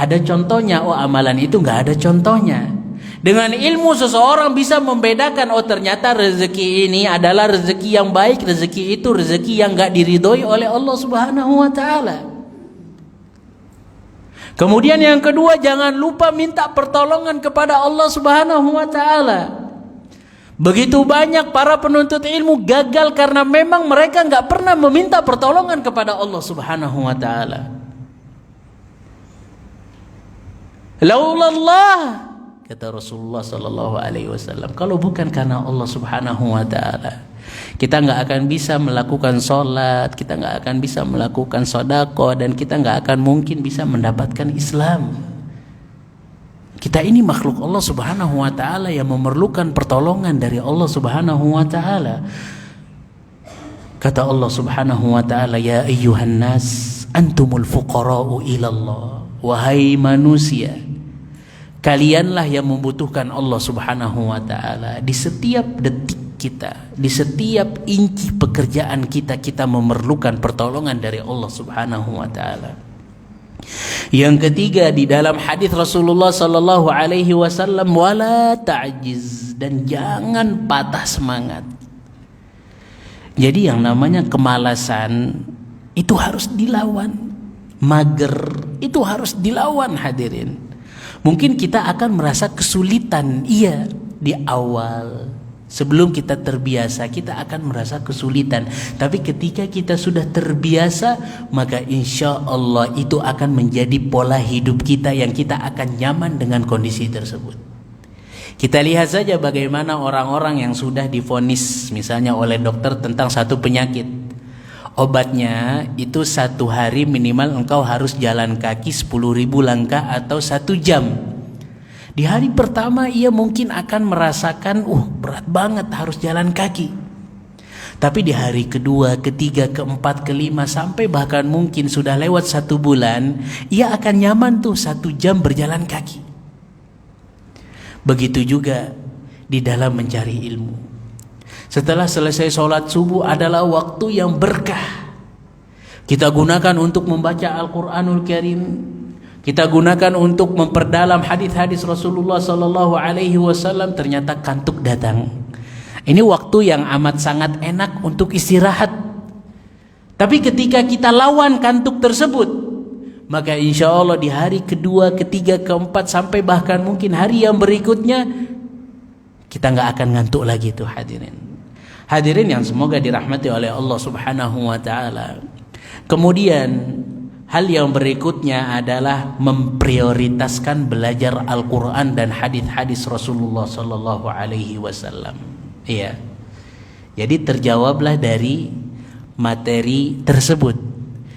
ada contohnya, oh amalan itu gak ada contohnya. Dengan ilmu seseorang bisa membedakan, oh ternyata rezeki ini adalah rezeki yang baik, rezeki itu rezeki yang gak diridhoi oleh Allah subhanahu wa ta'ala. Kemudian yang kedua, jangan lupa minta pertolongan kepada Allah subhanahu wa ta'ala. Begitu banyak para penuntut ilmu gagal karena memang mereka gak pernah meminta pertolongan kepada Allah subhanahu wa ta'ala. Laulallah, kata Rasulullah sallallahu alaihi wasallam, kalau bukan karena Allah subhanahu wa ta'ala, kita nggak akan bisa melakukan sholat, kita nggak akan bisa melakukan sedekah, dan kita nggak akan mungkin bisa mendapatkan Islam. Kita ini makhluk Allah subhanahu wa ta'ala yang memerlukan pertolongan dari Allah subhanahu wa ta'ala. Kata Allah Subhanahu wa taala, ya ayyuhan nas antumul fuqara'u ilallah. Wahai manusia, kalianlah yang membutuhkan Allah Subhanahu wa taala. Di setiap detik kita, di setiap inci pekerjaan kita, kita memerlukan pertolongan dari Allah Subhanahu wa taala. Yang ketiga, di dalam hadis Rasulullah sallallahu alaihi wasallam, wala ta'jiz, dan jangan patah semangat. Jadi yang namanya kemalasan itu harus dilawan. Mager itu harus dilawan, hadirin. Mungkin kita akan merasa kesulitan, iya, di awal. Sebelum kita terbiasa, kita akan merasa kesulitan. Tapi ketika kita sudah terbiasa, maka insya Allah itu akan menjadi pola hidup kita yang kita akan nyaman dengan kondisi tersebut. Kita lihat saja bagaimana orang-orang yang sudah divonis misalnya oleh dokter tentang satu penyakit. Obatnya itu 1 hari minimal engkau harus jalan kaki 10.000 langkah atau 1 jam. Di hari pertama ia mungkin akan merasakan berat banget harus jalan kaki. Tapi di hari kedua, ketiga, keempat, kelima, sampai bahkan mungkin sudah lewat 1 bulan, ia akan nyaman tuh 1 jam berjalan kaki. Begitu juga di dalam mencari ilmu. Setelah selesai sholat subuh adalah waktu yang berkah. Kita gunakan untuk membaca Al-Quranul Karim. Kita gunakan untuk memperdalam hadis-hadis Rasulullah sallallahu alaihi wasallam. Ternyata kantuk datang. Ini waktu yang amat sangat enak untuk istirahat. Tapi ketika kita lawan kantuk tersebut, maka insya Allah di hari kedua, ketiga, keempat, sampai bahkan mungkin hari yang berikutnya, kita nggak akan ngantuk lagi tuh, hadirin. Hadirin yang semoga dirahmati oleh Allah Subhanahu wa taala. Kemudian hal yang berikutnya adalah memprioritaskan belajar Al-Quran dan hadis-hadis Rasulullah sallallahu alaihi wasallam. Iya. Jadi terjawablah dari materi tersebut.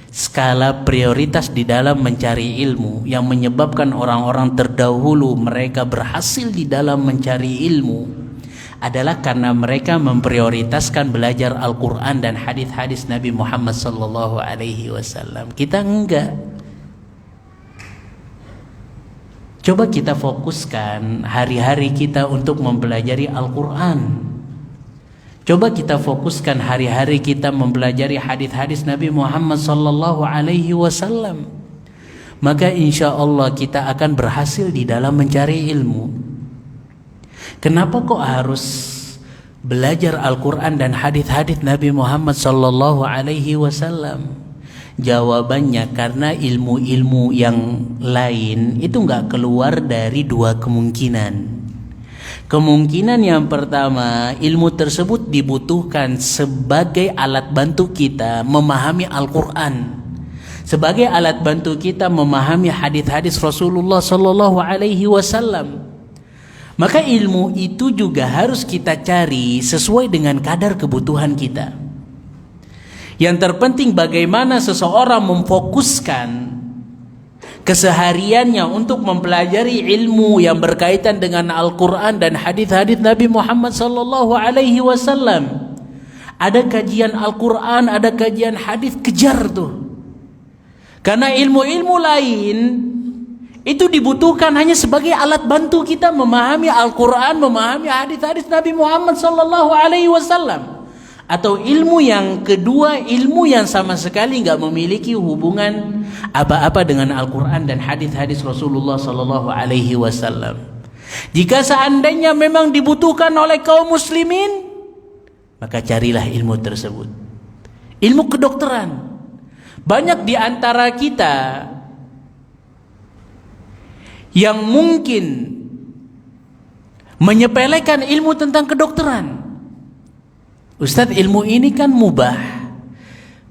Skala prioritas di dalam mencari ilmu yang menyebabkan orang-orang terdahulu mereka berhasil di dalam mencari ilmu adalah karena mereka memprioritaskan belajar Al-Quran dan hadis-hadis Nabi Muhammad sallallahu alaihi wasallam. Kita enggak. Coba kita fokuskan hari-hari kita untuk mempelajari Al-Quran. Coba kita fokuskan hari-hari kita mempelajari hadis-hadis Nabi Muhammad sallallahu alaihi wasallam. Maka insya Allah kita akan berhasil di dalam mencari ilmu. Kenapa kok harus belajar Al-Quran dan hadis-hadis Nabi Muhammad sallallahu alaihi wasallam? Jawabannya karena ilmu-ilmu yang lain itu nggak keluar dari 2 kemungkinan. Kemungkinan yang pertama, ilmu tersebut dibutuhkan sebagai alat bantu kita memahami Al-Quran, sebagai alat bantu kita memahami hadis-hadis Rasulullah sallallahu alaihi wasallam. Maka ilmu itu juga harus kita cari sesuai dengan kadar kebutuhan kita. Yang terpenting bagaimana seseorang memfokuskan kesehariannya untuk mempelajari ilmu yang berkaitan dengan Al-Quran dan hadis-hadis Nabi Muhammad sallallahu alaihi wasallam. Ada kajian Al-Quran, ada kajian hadis, kejar tuh. Karena ilmu-ilmu lain itu dibutuhkan hanya sebagai alat bantu kita memahami Al-Quran, memahami hadis-hadis Nabi Muhammad sallallahu alaihi wasallam. Atau ilmu yang kedua, ilmu yang sama sekali nggak memiliki hubungan apa-apa dengan Al-Quran dan hadis-hadis Rasulullah sallallahu alaihi wasallam. Jika seandainya memang dibutuhkan oleh kaum muslimin, maka carilah ilmu tersebut. Ilmu kedokteran. Banyak di antara kita yang mungkin menyepelekan ilmu tentang kedokteran. Ustadz, ilmu ini kan mubah.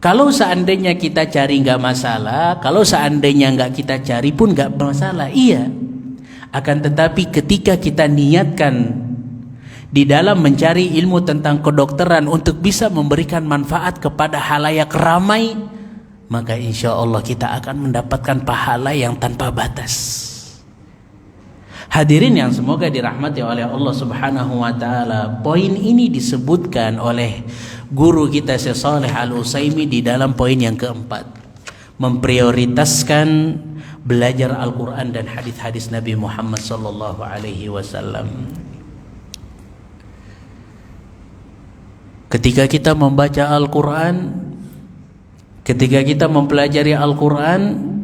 Kalau seandainya kita cari nggak masalah, kalau seandainya nggak kita cari pun nggak masalah. Iya. Akan tetapi ketika kita niatkan di dalam mencari ilmu tentang kedokteran untuk bisa memberikan manfaat kepada halayak ramai, maka insya Allah kita akan mendapatkan pahala yang tanpa batas. Hadirin yang semoga dirahmati oleh Allah Subhanahu wa taala, poin ini disebutkan oleh guru kita Syekh Shalih Al-Utsaimin di dalam poin yang keempat, memprioritaskan belajar Al-Qur'an dan hadis-hadis Nabi Muhammad sallallahu alaihi wasallam. Ketika kita membaca Al-Qur'an, ketika kita mempelajari Al-Qur'an,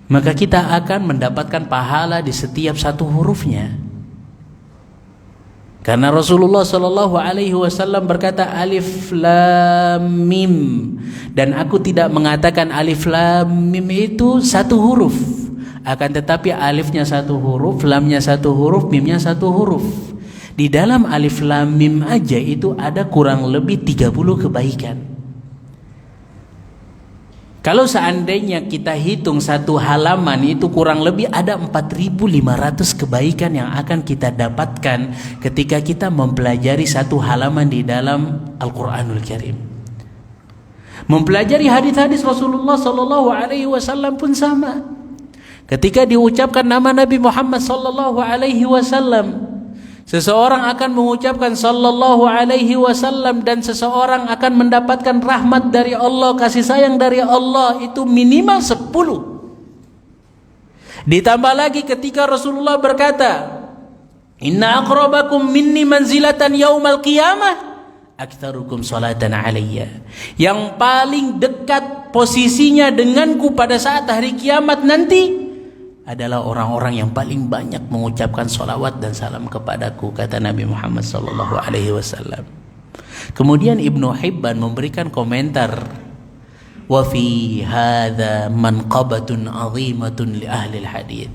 maka kita akan mendapatkan pahala di setiap satu hurufnya. Karena Rasulullah Shallallahu Alaihi Wasallam berkata alif lam mim, dan aku tidak mengatakan alif lam mim itu satu huruf, akan tetapi alifnya satu huruf, lamnya satu huruf, mimnya satu huruf. Di dalam alif lam mim aja itu ada kurang lebih 30 kebaikan. Kalau seandainya kita hitung satu halaman itu kurang lebih ada 4.500 kebaikan yang akan kita dapatkan ketika kita mempelajari satu halaman di dalam Al-Quranul Karim. Mempelajari hadis-hadis Rasulullah Sallallahu Alaihi Wasallam pun sama. Ketika diucapkan nama Nabi Muhammad Sallallahu Alaihi Wasallam, seseorang akan mengucapkan sallallahu alaihi wasallam dan seseorang akan mendapatkan rahmat dari Allah, kasih sayang dari Allah itu minimal 10. Ditambah lagi ketika Rasulullah berkata, inna aqrabakum minni manzilatan yaumal qiyamah aktsarukum salatan alayya. Yang paling dekat posisinya denganku pada saat hari kiamat nanti adalah orang-orang yang paling banyak mengucapkan salawat dan salam kepadaku, kata Nabi Muhammad sallallahu alaihi wasallam. Kemudian Ibnu Hibban memberikan komentar, wa fi hadza manqabatun 'azimatun li ahli hadits.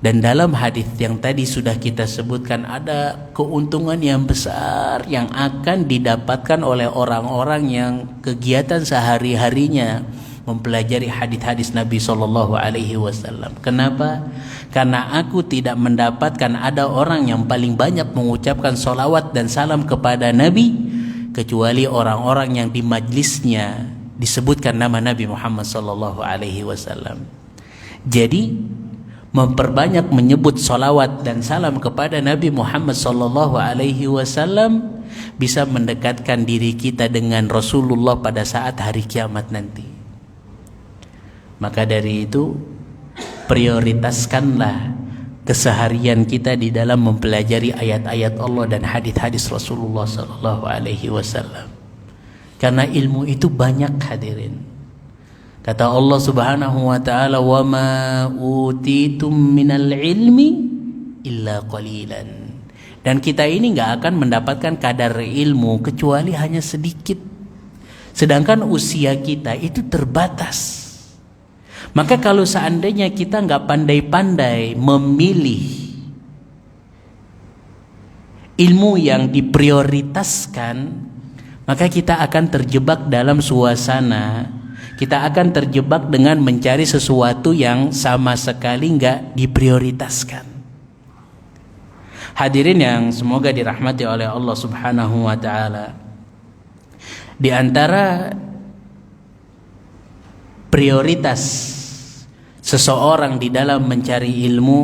Dan dalam hadis yang tadi sudah kita sebutkan ada keuntungan yang besar yang akan didapatkan oleh orang-orang yang kegiatan sehari-harinya mempelajari hadis-hadis Nabi Shallallahu Alaihi Wasallam. Kenapa? Karena aku tidak mendapatkan ada orang yang paling banyak mengucapkan salawat dan salam kepada Nabi kecuali orang-orang yang di majlisnya disebutkan nama Nabi Muhammad Shallallahu Alaihi Wasallam. Jadi memperbanyak menyebut salawat dan salam kepada Nabi Muhammad Shallallahu Alaihi Wasallam bisa mendekatkan diri kita dengan Rasulullah pada saat hari kiamat nanti. Maka dari itu prioritaskanlah keseharian kita di dalam mempelajari ayat-ayat Allah dan hadis-hadis Rasulullah sallallahu alaihi wasallam. Karena ilmu itu banyak, hadirin. Kata Allah Subhanahu wa taala, "Wa ma utitum minal ilmi illa qalilan." Dan kita ini enggak akan mendapatkan kadar ilmu kecuali hanya sedikit. Sedangkan usia kita itu terbatas. Maka kalau seandainya kita nggak pandai-pandai memilih ilmu yang diprioritaskan, maka kita akan terjebak dalam suasana, kita akan terjebak dengan mencari sesuatu yang sama sekali nggak diprioritaskan. Hadirin yang semoga dirahmati oleh Allah Subhanahu wa taala, di antara prioritas seseorang di dalam mencari ilmu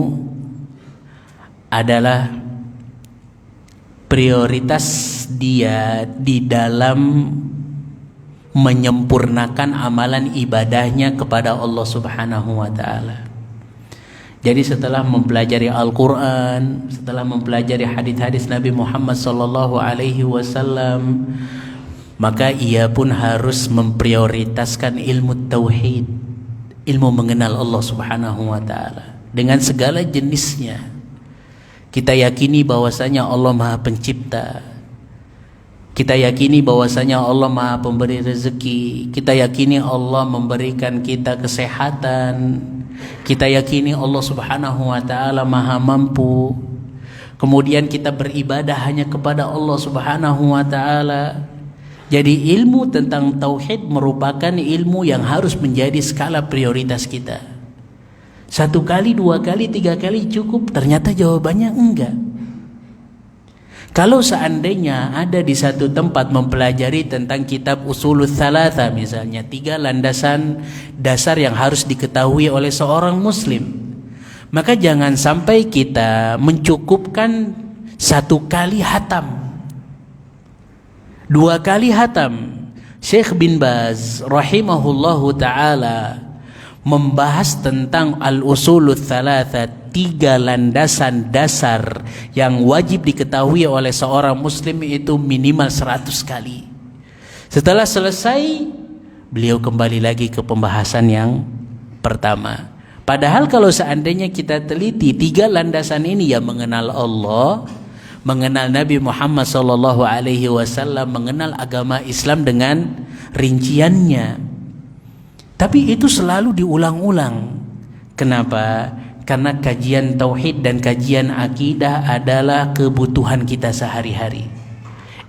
adalah prioritas dia di dalam menyempurnakan amalan ibadahnya kepada Allah Subhanahu wa taala. Jadi setelah mempelajari Al-Qur'an, setelah mempelajari hadis-hadis Nabi Muhammad sallallahu alaihi wasallam, maka ia pun harus memprioritaskan ilmu tauhid, ilmu mengenal Allah Subhanahu wa taala dengan segala jenisnya. Kita yakini bahwasanya Allah Maha Pencipta. Kita yakini bahwasanya Allah Maha Pemberi rezeki. Kita yakini Allah memberikan kita kesehatan. Kita yakini Allah Subhanahu wa taala Maha Mampu. Kemudian kita beribadah hanya kepada Allah Subhanahu wa taala. Jadi ilmu tentang tauhid merupakan ilmu yang harus menjadi skala prioritas kita. 1 kali, 2 kali, 3 kali cukup? Ternyata jawabannya enggak. Kalau seandainya ada di satu tempat mempelajari tentang kitab Ushulul Tsalatsa misalnya, 3 landasan dasar yang harus diketahui oleh seorang muslim, Maka jangan sampai kita mencukupkan 1 kali hatam, 2 kali hatam. Syekh bin Baz rahimahullahu ta'ala membahas tentang al-usulul thalatha, 3 landasan dasar yang wajib diketahui oleh seorang muslim itu minimal 100 kali. Setelah selesai, beliau kembali lagi ke pembahasan yang pertama. Padahal kalau seandainya kita teliti 3 landasan ini, ya mengenal Allah, mengenal Nabi Muhammad SAW, mengenal agama Islam dengan rinciannya. Tapi itu selalu diulang-ulang. Kenapa? Karena kajian tauhid dan kajian akidah adalah kebutuhan kita sehari-hari.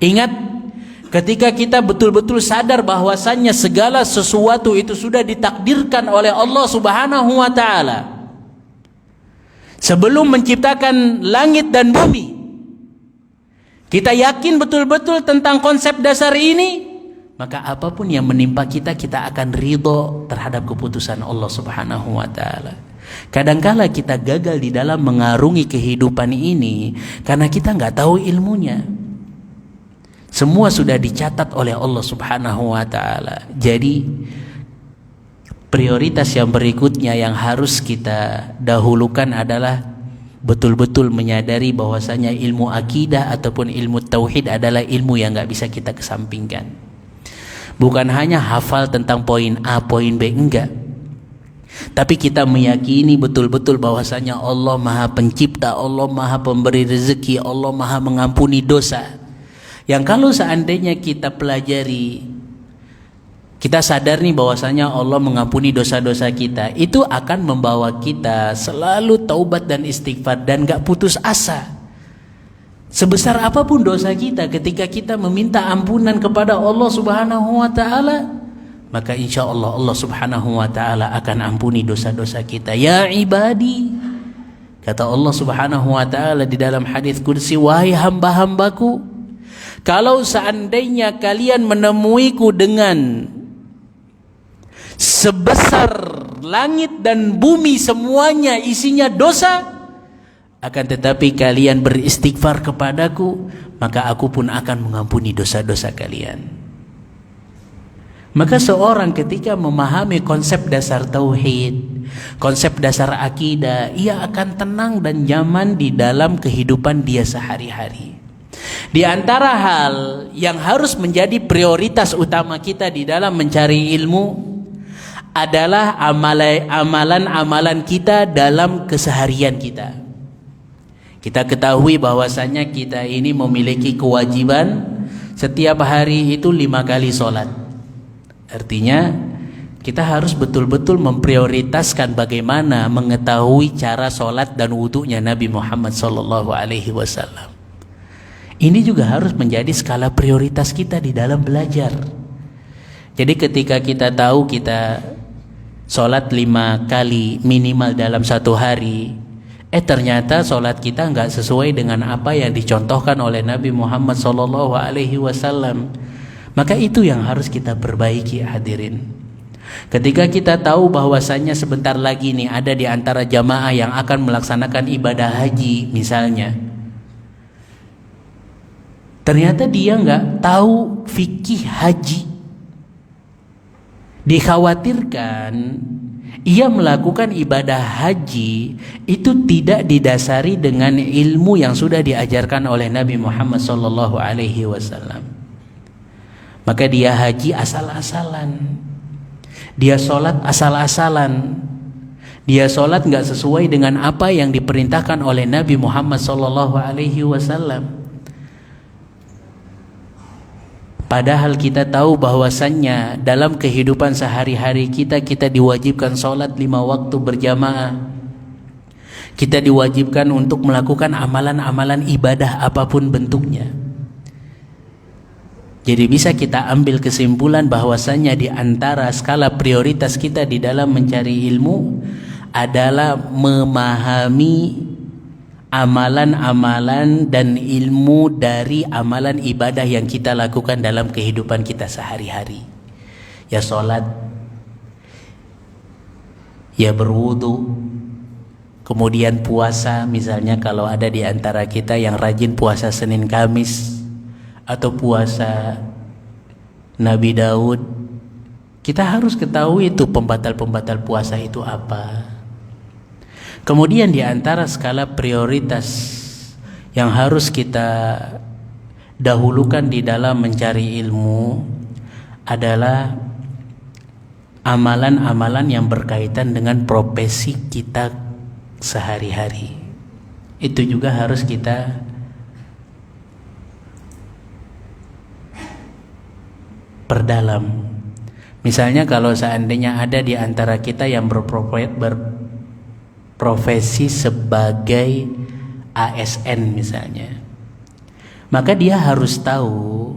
Ingat, ketika kita betul-betul sadar bahwasannya segala sesuatu itu sudah ditakdirkan oleh Allah Subhanahu wa ta'ala sebelum menciptakan langit dan bumi, kita yakin betul-betul tentang konsep dasar ini, maka apapun yang menimpa kita, kita akan ridho terhadap keputusan Allah Subhanahu wa ta'ala. Kadangkala kita gagal di dalam mengarungi kehidupan ini karena kita nggak tahu ilmunya. Semua sudah dicatat oleh Allah Subhanahu wa ta'ala. Jadi prioritas yang berikutnya yang harus kita dahulukan adalah betul-betul menyadari bahwasanya ilmu akidah ataupun ilmu tauhid adalah ilmu yang nggak bisa kita kesampingkan. Bukan hanya hafal tentang poin A, poin B, enggak. Tapi kita meyakini betul-betul bahwasanya Allah Maha Pencipta, Allah Maha Pemberi rezeki, Allah Maha Mengampuni dosa. Yang kalau seandainya kita pelajari, kita sadar nih bahwasanya Allah mengampuni dosa-dosa kita, itu akan membawa kita selalu taubat dan istighfar dan gak putus asa. Sebesar apapun dosa kita, ketika kita meminta ampunan kepada Allah Subhanahu wa ta'ala, maka insya Allah Allah Subhanahu wa ta'ala akan ampuni dosa-dosa kita. Ya ibadi, kata Allah Subhanahu wa ta'ala di dalam hadis qudsi, wahai hamba-hambaku, kalau seandainya kalian menemuiku dengan sebesar langit dan bumi semuanya isinya dosa, akan tetapi kalian beristighfar kepadaku, maka aku pun akan mengampuni dosa-dosa kalian. Maka seorang ketika memahami konsep dasar tauhid, konsep dasar akidah, ia akan tenang dan nyaman di dalam kehidupan dia sehari-hari. Di antara hal yang harus menjadi prioritas utama kita di dalam mencari ilmu adalah amalan-amalan kita dalam keseharian kita. Kita ketahui bahwasanya kita ini memiliki kewajiban setiap hari itu 5 kali sholat. Artinya kita harus betul-betul memprioritaskan bagaimana mengetahui cara sholat dan wudunya Nabi Muhammad SAW. Ini juga harus menjadi skala prioritas kita di dalam belajar. Jadi ketika kita tahu kita sholat 5 kali minimal dalam 1 hari, ternyata sholat kita nggak sesuai dengan apa yang dicontohkan oleh Nabi Muhammad SAW, maka itu yang harus kita perbaiki, hadirin. Ketika kita tahu bahwasannya sebentar lagi nih ada di antara jamaah yang akan melaksanakan ibadah haji misalnya, ternyata dia nggak tahu fikih haji, dikhawatirkan ia melakukan ibadah haji itu tidak didasari dengan ilmu yang sudah diajarkan oleh Nabi Muhammad SAW. Maka dia haji asal-asalan, dia sholat asal-asalan, dia sholat nggak sesuai dengan apa yang diperintahkan oleh Nabi Muhammad SAW. Padahal kita tahu bahwasannya dalam kehidupan sehari-hari kita diwajibkan sholat 5 waktu berjamaah. Kita diwajibkan untuk melakukan amalan-amalan ibadah apapun bentuknya. Jadi bisa kita ambil kesimpulan bahwasannya di antara skala prioritas kita di dalam mencari ilmu adalah memahami amalan-amalan dan ilmu dari amalan ibadah yang kita lakukan dalam kehidupan kita sehari-hari. Ya sholat, ya berwudu, Kemudian puasa, misalnya kalau ada di antara kita yang rajin puasa Senin Kamis atau puasa Nabi Daud, kita harus ketahui itu pembatal-pembatal puasa itu apa. Kemudian di antara skala prioritas yang harus kita dahulukan di dalam mencari ilmu adalah amalan-amalan yang berkaitan dengan profesi kita sehari-hari. Itu juga harus kita perdalam. Misalnya kalau seandainya ada di antara kita yang berprofesi sebagai ASN misalnya, maka dia harus tahu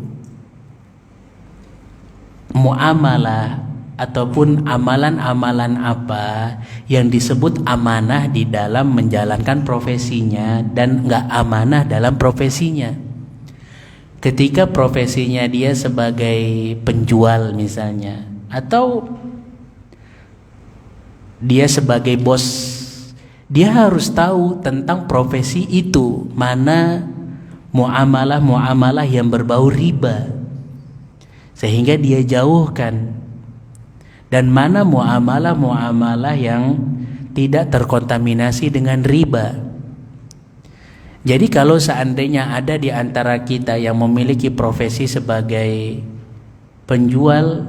muamalah ataupun amalan-amalan apa yang disebut amanah di dalam menjalankan profesinya dan nggak amanah dalam profesinya. Ketika profesinya dia sebagai penjual misalnya, atau dia sebagai bos, dia harus tahu tentang profesi itu, mana muamalah-muamalah yang berbau riba sehingga dia jauhkan, dan mana muamalah-muamalah yang tidak terkontaminasi dengan riba. Jadi kalau seandainya ada di antara kita yang memiliki profesi sebagai penjual,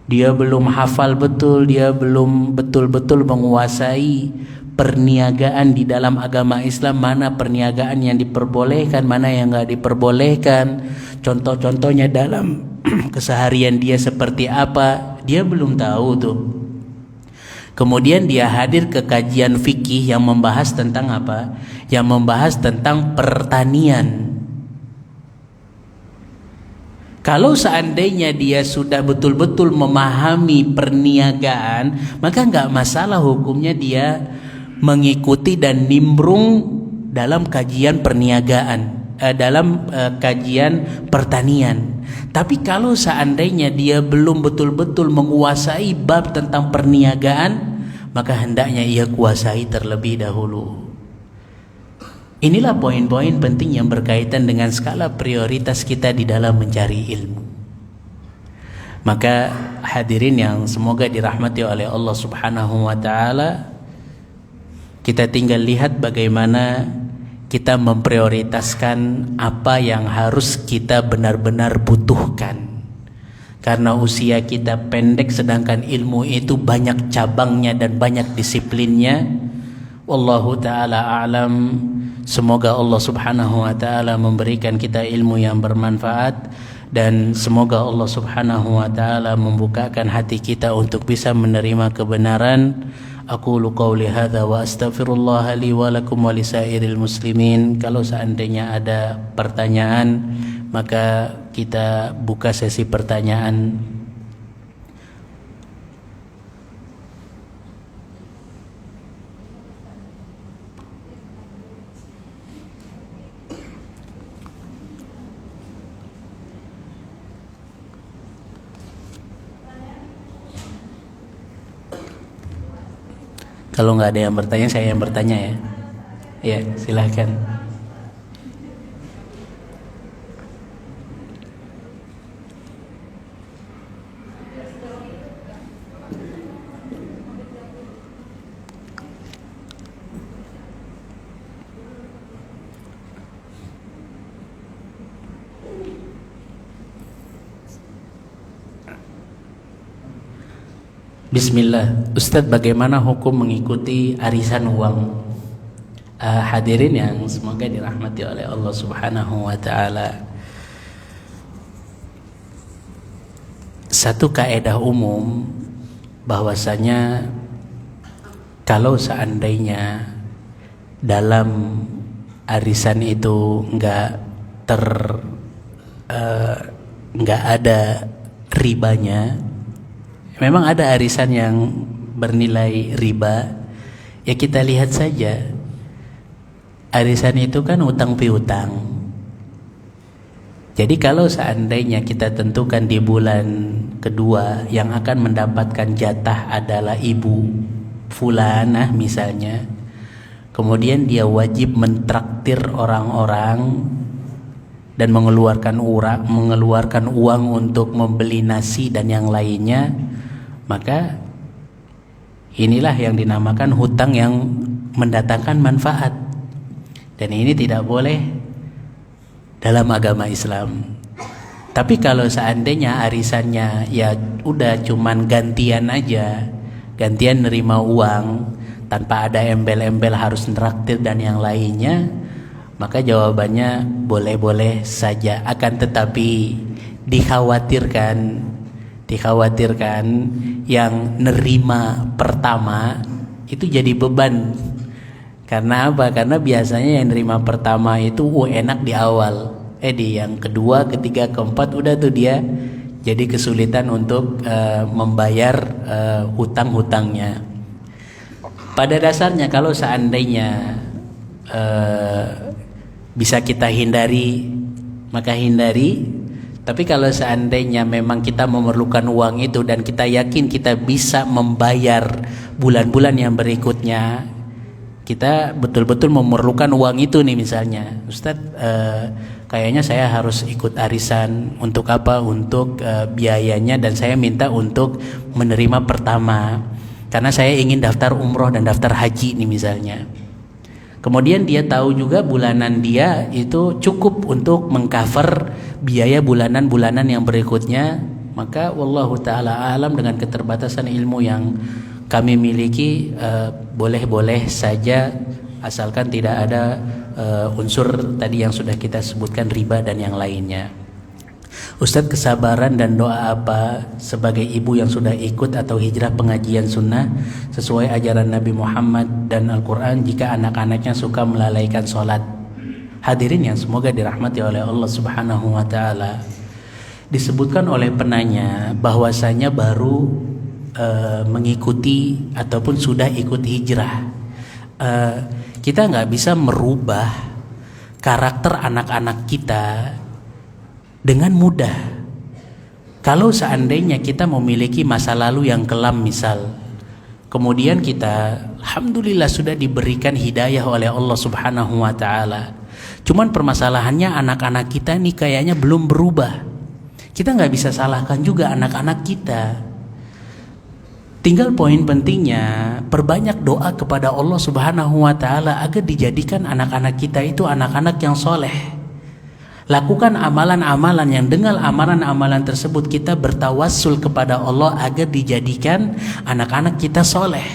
dia belum hafal betul, dia belum betul-betul menguasai perniagaan di dalam agama Islam, mana perniagaan yang diperbolehkan, mana yang nggak diperbolehkan, contoh-contohnya dalam keseharian dia seperti apa, dia belum tahu tuh. Kemudian dia hadir ke kajian fikih yang membahas tentang apa? Yang membahas tentang pertanian. Kalau seandainya dia sudah betul-betul memahami perniagaan, maka nggak masalah hukumnya dia mengikuti dan nimbrung dalam kajian perniagaan, dalam kajian pertanian. Tapi kalau seandainya dia belum betul-betul menguasai bab tentang perniagaan, maka hendaknya ia kuasai terlebih dahulu. Inilah poin-poin penting yang berkaitan dengan skala prioritas kita di dalam mencari ilmu. Maka hadirin yang semoga dirahmati oleh Allah Subhanahu wa taala, kita tinggal lihat bagaimana kita memprioritaskan apa yang harus kita benar-benar butuhkan. Karena usia kita pendek sedangkan ilmu itu banyak cabangnya dan banyak disiplinnya. Wallahu ta'ala a'lam. Semoga Allah Subhanahu wa ta'ala memberikan kita ilmu yang bermanfaat, dan semoga Allah Subhanahu wa ta'ala membukakan hati kita untuk bisa menerima kebenaran. Aqulu qawli hadza wa astaghfirullah li wa lakum wa lisairil muslimin. Kalau seandainya ada pertanyaan, maka kita buka sesi pertanyaan. Kalau nggak ada yang bertanya, saya yang bertanya ya. Ya, silahkan. Bismillah, Ustadz, bagaimana hukum mengikuti arisan uang? Hadirin yang semoga dirahmati oleh Allah Subhanahu wa ta'ala, satu kaedah umum bahwasanya kalau seandainya dalam arisan itu nggak ada ribanya. Memang ada arisan yang bernilai riba, ya kita lihat saja. Arisan itu kan utang piutang. Jadi kalau seandainya kita tentukan di bulan kedua yang akan mendapatkan jatah adalah ibu, fulanah misalnya, kemudian dia wajib mentraktir orang-orang dan mengeluarkan uang untuk membeli nasi dan yang lainnya, maka inilah yang dinamakan hutang yang mendatangkan manfaat, dan ini tidak boleh dalam agama Islam. Tapi kalau seandainya arisannya ya udah cuman gantian aja, gantian nerima uang tanpa ada embel-embel harus nraktir dan yang lainnya, maka jawabannya boleh-boleh saja. Akan tetapi dikhawatirkan yang nerima pertama itu jadi beban. Karena apa? Karena biasanya yang nerima pertama itu enak di awal, di yang kedua, ketiga, keempat udah tuh dia jadi kesulitan untuk membayar hutang-hutangnya. Pada dasarnya kalau seandainya bisa kita hindari, maka hindari. Tapi kalau seandainya memang kita memerlukan uang itu dan kita yakin kita bisa membayar bulan-bulan yang berikutnya, kita betul-betul memerlukan uang itu nih, misalnya, Ustadz, kayaknya saya harus ikut arisan. Untuk apa? Untuk biayanya, dan saya minta untuk menerima pertama karena saya ingin daftar umroh dan daftar haji nih misalnya. Kemudian dia tahu juga bulanan dia itu cukup untuk mengcover biaya bulanan-bulanan yang berikutnya, maka wallahu ta'ala alam, dengan keterbatasan ilmu yang kami miliki, boleh-boleh saja asalkan tidak ada unsur tadi yang sudah kita sebutkan, riba dan yang lainnya. Ustadz, kesabaran dan doa apa sebagai ibu yang sudah ikut atau hijrah pengajian sunnah sesuai ajaran Nabi Muhammad dan Al-Quran jika anak-anaknya suka melalaikan sholat? Hadirin yang semoga dirahmati oleh Allah Subhanahu wa Ta'ala, disebutkan oleh penanya bahwasanya baru mengikuti ataupun sudah ikut hijrah. Kita nggak bisa merubah karakter anak-anak kita dengan mudah. Kalau seandainya kita memiliki masa lalu yang kelam misal, kemudian kita alhamdulillah sudah diberikan hidayah oleh Allah Subhanahu wa Ta'ala, cuman permasalahannya anak-anak kita nih kayaknya belum berubah. Kita nggak bisa salahkan juga anak-anak kita. Tinggal poin pentingnya, perbanyak doa kepada Allah Subhanahu wa Ta'ala agar dijadikan anak-anak kita itu anak-anak yang soleh. Lakukan amalan-amalan yang dengan amalan-amalan tersebut kita bertawassul kepada Allah agar dijadikan anak-anak kita soleh.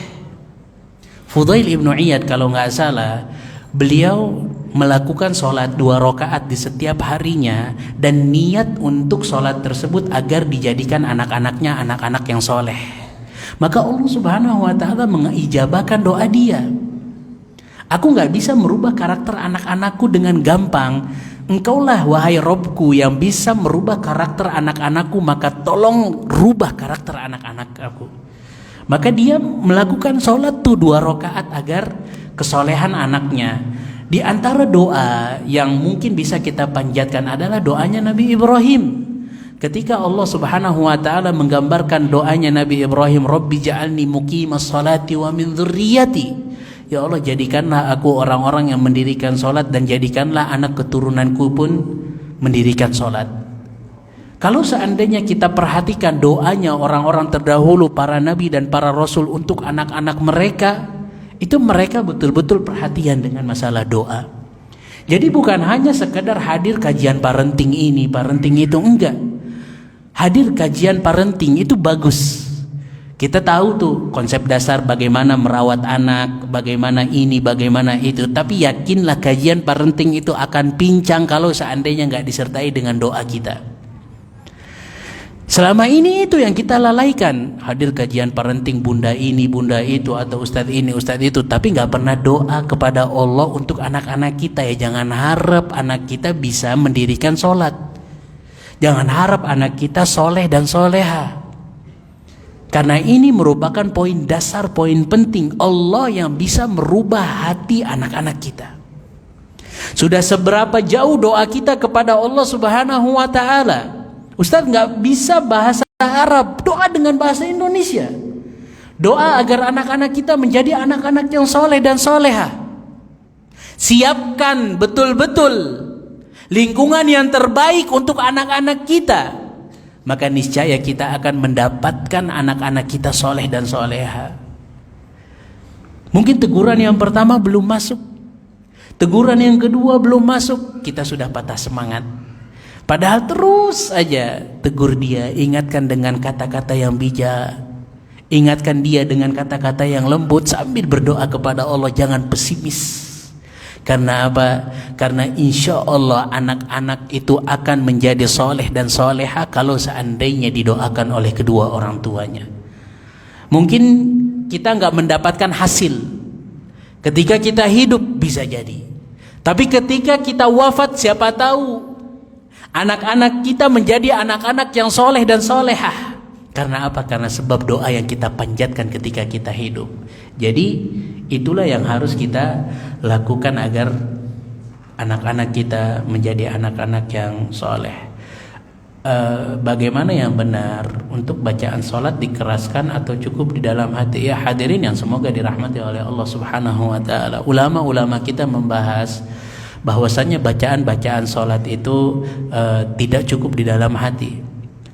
Fudail ibnu Iyad kalau nggak salah, beliau melakukan sholat 2 rakaat di setiap harinya dan niat untuk sholat tersebut agar dijadikan anak-anaknya anak-anak yang soleh. Maka Allah Subhanahu wa Ta'ala mengijabahkan doa dia. Aku nggak bisa merubah karakter anak-anakku dengan gampang. Engkaulah wahai Robku yang bisa merubah karakter anak-anakku, maka tolong rubah karakter anak-anak aku. Maka dia melakukan sholat tuh 2 rakaat agar kesolehan anaknya. Di antara doa yang mungkin bisa kita panjatkan adalah doanya Nabi Ibrahim. Ketika Allah Subhanahu wa Ta'ala menggambarkan doanya Nabi Ibrahim, Rabbi ja'alni muqimas salati wa min dzurriyyati. Ya Allah, jadikanlah aku orang-orang yang mendirikan sholat dan jadikanlah anak keturunanku pun mendirikan sholat. Kalau seandainya kita perhatikan doanya orang-orang terdahulu, para nabi dan para rasul untuk anak-anak mereka, itu mereka betul-betul perhatian dengan masalah doa. Jadi bukan hanya sekedar hadir kajian parenting ini, parenting itu, enggak. Hadir kajian parenting itu bagus. Kita tahu tuh konsep dasar bagaimana merawat anak, bagaimana ini, bagaimana itu. Tapi yakinlah kajian parenting itu akan pincang kalau seandainya nggak disertai dengan doa kita. Selama ini itu yang kita lalaikan. Hadir kajian parenting bunda ini, bunda itu, atau ustadz ini, ustadz itu. Tapi nggak pernah doa kepada Allah untuk anak-anak kita. Ya jangan harap anak kita bisa mendirikan sholat. Jangan harap anak kita soleh dan soleha. Karena ini merupakan poin dasar, poin penting. Allah yang bisa merubah hati anak-anak kita. Sudah seberapa jauh doa kita kepada Allah Subhanahu wa Ta'ala. Ustadz nggak bisa bahasa Arab, doa dengan bahasa Indonesia. Doa agar anak-anak kita menjadi anak-anak yang soleh dan soleha. Siapkan betul-betul lingkungan yang terbaik untuk anak-anak kita. Maka niscaya kita akan mendapatkan anak-anak kita soleh dan soleha. Mungkin teguran yang pertama belum masuk, teguran yang kedua belum masuk, kita sudah patah semangat. Padahal terus aja tegur dia, ingatkan dengan kata-kata yang bijak, ingatkan dia dengan kata-kata yang lembut sambil berdoa kepada Allah, jangan pesimis. Karena apa? Karena insya Allah anak-anak itu akan menjadi soleh dan soleha kalau seandainya didoakan oleh kedua orang tuanya. Mungkin kita nggak mendapatkan hasil ketika kita hidup, bisa jadi. Tapi ketika kita wafat, siapa tahu anak-anak kita menjadi anak-anak yang soleh dan solehah. Karena apa? Karena sebab doa yang kita panjatkan ketika kita hidup. Jadi itulah yang harus kita lakukan agar anak-anak kita menjadi anak-anak yang soleh. Bagaimana yang benar untuk bacaan sholat dikeraskan atau cukup di dalam hati? Ya hadirin yang semoga dirahmati oleh Allah Subhanahu wa ta'ala, ulama-ulama kita membahas bahwasannya bacaan-bacaan sholat itu tidak cukup di dalam hati,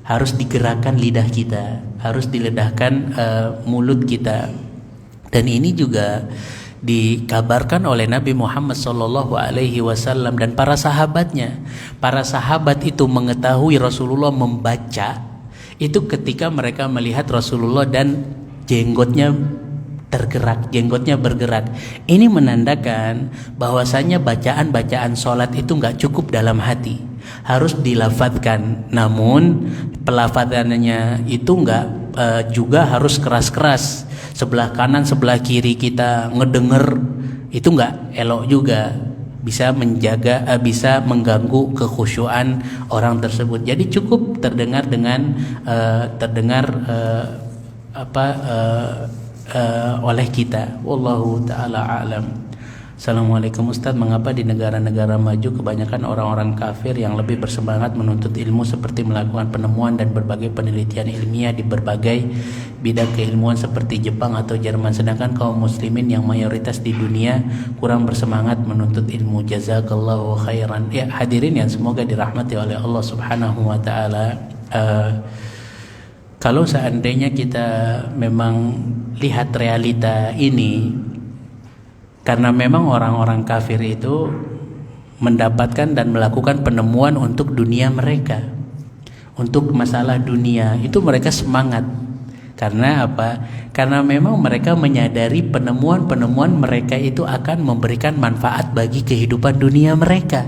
harus digerakkan lidah kita, harus diledahkan mulut kita. Dan ini juga dikabarkan oleh Nabi Muhammad SAW dan para sahabatnya. Para sahabat itu mengetahui Rasulullah membaca itu ketika mereka melihat Rasulullah dan jenggotnya tergerak, jenggotnya bergerak. Ini menandakan bahwasanya bacaan-bacaan sholat itu nggak cukup dalam hati, harus dilafadzkan. Namun pelafadzannya itu nggak juga harus keras-keras. Sebelah kanan sebelah kiri kita ngedenger itu nggak elok juga, bisa bisa mengganggu kekhusyuan orang tersebut. Jadi cukup terdengar dengan oleh kita. Wallahu ta'ala a'lam. Assalamualaikum Ustaz, mengapa di negara-negara maju kebanyakan orang-orang kafir yang lebih bersemangat menuntut ilmu seperti melakukan penemuan dan berbagai penelitian ilmiah di berbagai bidang keilmuan seperti Jepang atau Jerman, sedangkan kaum muslimin yang mayoritas di dunia kurang bersemangat menuntut ilmu? Jazakallahu khairan. Ya hadirin yang semoga dirahmati oleh Allah Subhanahu wa ta'ala, kalau seandainya kita memang lihat realita ini, karena memang orang-orang kafir itu mendapatkan dan melakukan penemuan untuk dunia mereka, untuk masalah dunia itu mereka semangat. Karena apa? Karena memang mereka menyadari penemuan-penemuan mereka itu akan memberikan manfaat bagi kehidupan dunia mereka.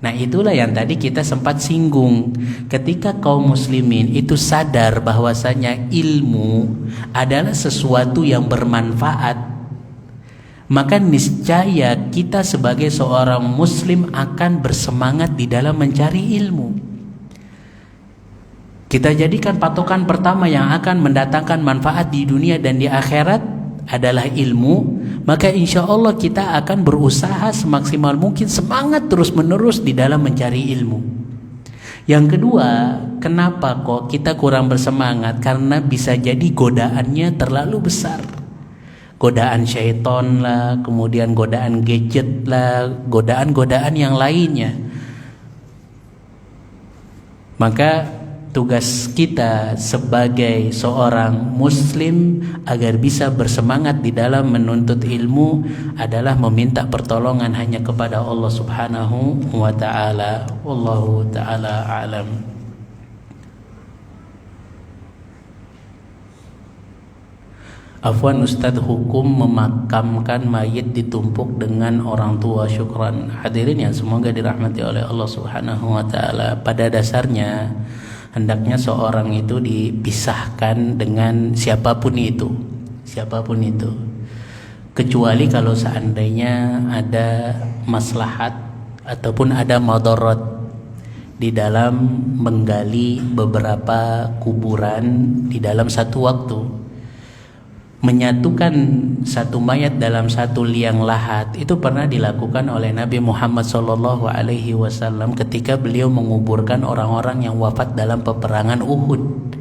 Nah itulah yang tadi kita sempat singgung, ketika kaum muslimin itu sadar bahwasanya ilmu adalah sesuatu yang bermanfaat, maka niscaya kita sebagai seorang muslim akan bersemangat di dalam mencari ilmu. Kita jadikan patokan pertama yang akan mendatangkan manfaat di dunia dan di akhirat adalah ilmu. Maka insya Allah kita akan berusaha semaksimal mungkin, semangat terus menerus di dalam mencari ilmu. Yang kedua, kenapa kok kita kurang bersemangat? Karena bisa jadi godaannya terlalu besar. Godaan syaitan lah, kemudian godaan gadget lah, godaan-godaan yang lainnya. Maka tugas kita sebagai seorang muslim agar bisa bersemangat di dalam menuntut ilmu adalah meminta pertolongan hanya kepada Allah Subhanahu wa ta'ala. Wallahu ta'ala a'lam. Afwan Ustadz, hukum memakamkan mayit ditumpuk dengan orang tua. Syukran. Hadirin yang semoga dirahmati oleh Allah Subhanahu wa ta'ala, pada dasarnya hendaknya seorang itu dipisahkan dengan siapapun itu, kecuali kalau seandainya ada maslahat ataupun ada madarat di dalam menggali beberapa kuburan di dalam satu waktu. Menyatukan satu mayat dalam satu liang lahat itu pernah dilakukan oleh Nabi Muhammad SAW ketika beliau menguburkan orang-orang yang wafat dalam peperangan Uhud.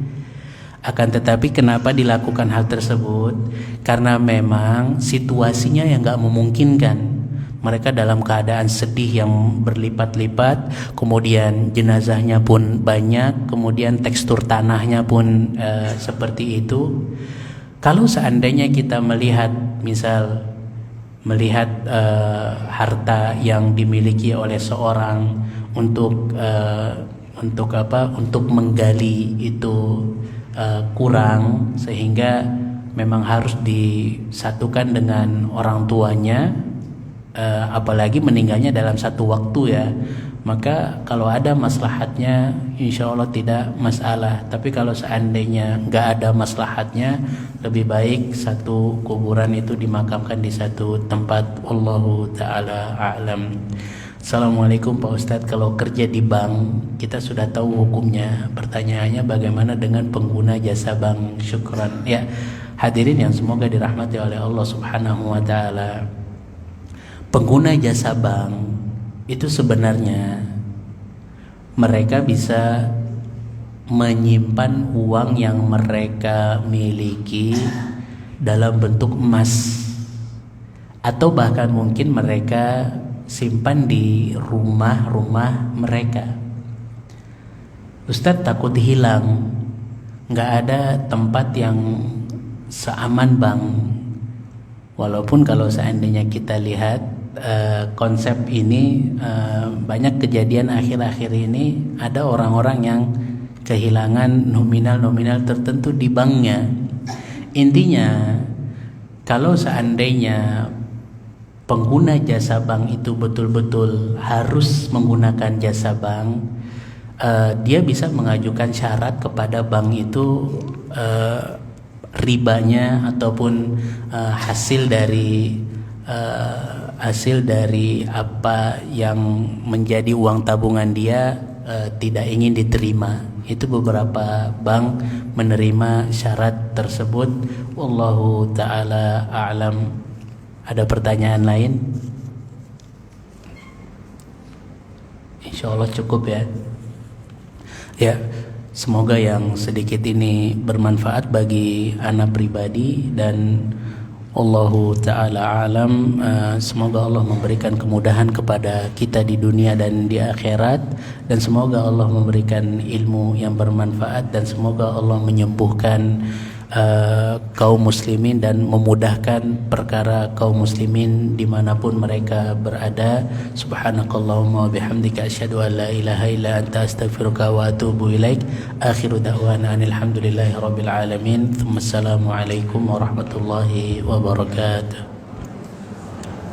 Akan tetapi kenapa dilakukan hal tersebut? Karena memang situasinya yang gak memungkinkan. Mereka dalam keadaan sedih yang berlipat-lipat, kemudian jenazahnya pun banyak, kemudian tekstur tanahnya pun seperti itu. Kalau seandainya kita melihat harta yang dimiliki oleh seorang untuk menggali itu kurang, sehingga memang harus disatukan dengan orang tuanya, apalagi meninggalnya dalam satu waktu ya, maka kalau ada maslahatnya insya Allah tidak masalah. Tapi kalau seandainya nggak ada maslahatnya, lebih baik satu kuburan itu dimakamkan di satu tempat. Wallahu ta'ala a'lam. Assalamualaikum Pak Ustadz, kalau kerja di bank kita sudah tahu hukumnya, pertanyaannya bagaimana dengan pengguna jasa bank? Syukran. Ya, hadirin yang semoga dirahmati oleh Allah Subhanahu wa taala. Pengguna jasa bank itu sebenarnya mereka bisa menyimpan uang yang mereka miliki dalam bentuk emas, atau bahkan mungkin mereka simpan di rumah-rumah mereka. Ustadz takut hilang, nggak ada tempat yang seaman bank. Walaupun kalau seandainya kita lihat konsep ini, banyak kejadian akhir-akhir ini ada orang-orang yang kehilangan nominal-nominal tertentu di banknya. Intinya kalau seandainya pengguna jasa bank itu betul-betul harus menggunakan jasa bank, dia bisa mengajukan syarat kepada bank itu, ribanya ataupun hasil dari apa yang menjadi uang tabungan dia tidak ingin diterima. Itu beberapa bank menerima syarat tersebut. Wallahu ta'ala a'lam. Ada pertanyaan lain? Insya Allah cukup ya. Ya, semoga yang sedikit ini bermanfaat bagi anak pribadi, dan Allahu ta'ala alam. Semoga Allah memberikan kemudahan kepada kita di dunia dan di akhirat, dan semoga Allah memberikan ilmu yang bermanfaat, dan semoga Allah menyembuhkan kaum muslimin dan memudahkan perkara kaum muslimin dimanapun mereka berada. Subhanakallahumma wa bihamdika asyhadu an la ilaha illa anta astaghfiruka wa atubu ilaik. Akhiru da'wana alhamdulillahi rabbil alamin. Assalamualaikum warahmatullahi wabarakatuh.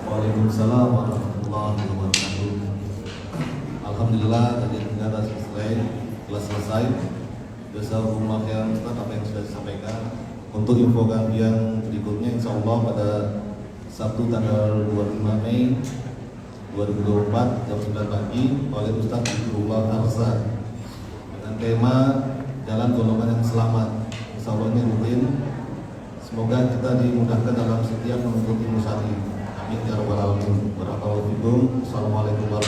Waalaikumsalam warahmatullahi wabarakatuh. Alhamdulillah tadi kita telah selesai. Jazakumullah khairan Ustaz apa yang sudah disampaikan. Untuk info kajian berikutnya insya Allah pada Sabtu tanggal 25 Mei 2024 jam 9 pagi oleh Ustaz Zikrullah Arsa dengan tema Jalan Golongan yang Selamat. Insya Allah ini rutin. Semoga kita dimudahkan dalam setiap menuntut ilmu syar'i. Amin ya rabbal alamin. Barakallahu fikum. Assalamualaikum warahmatullahi wabarakatuh.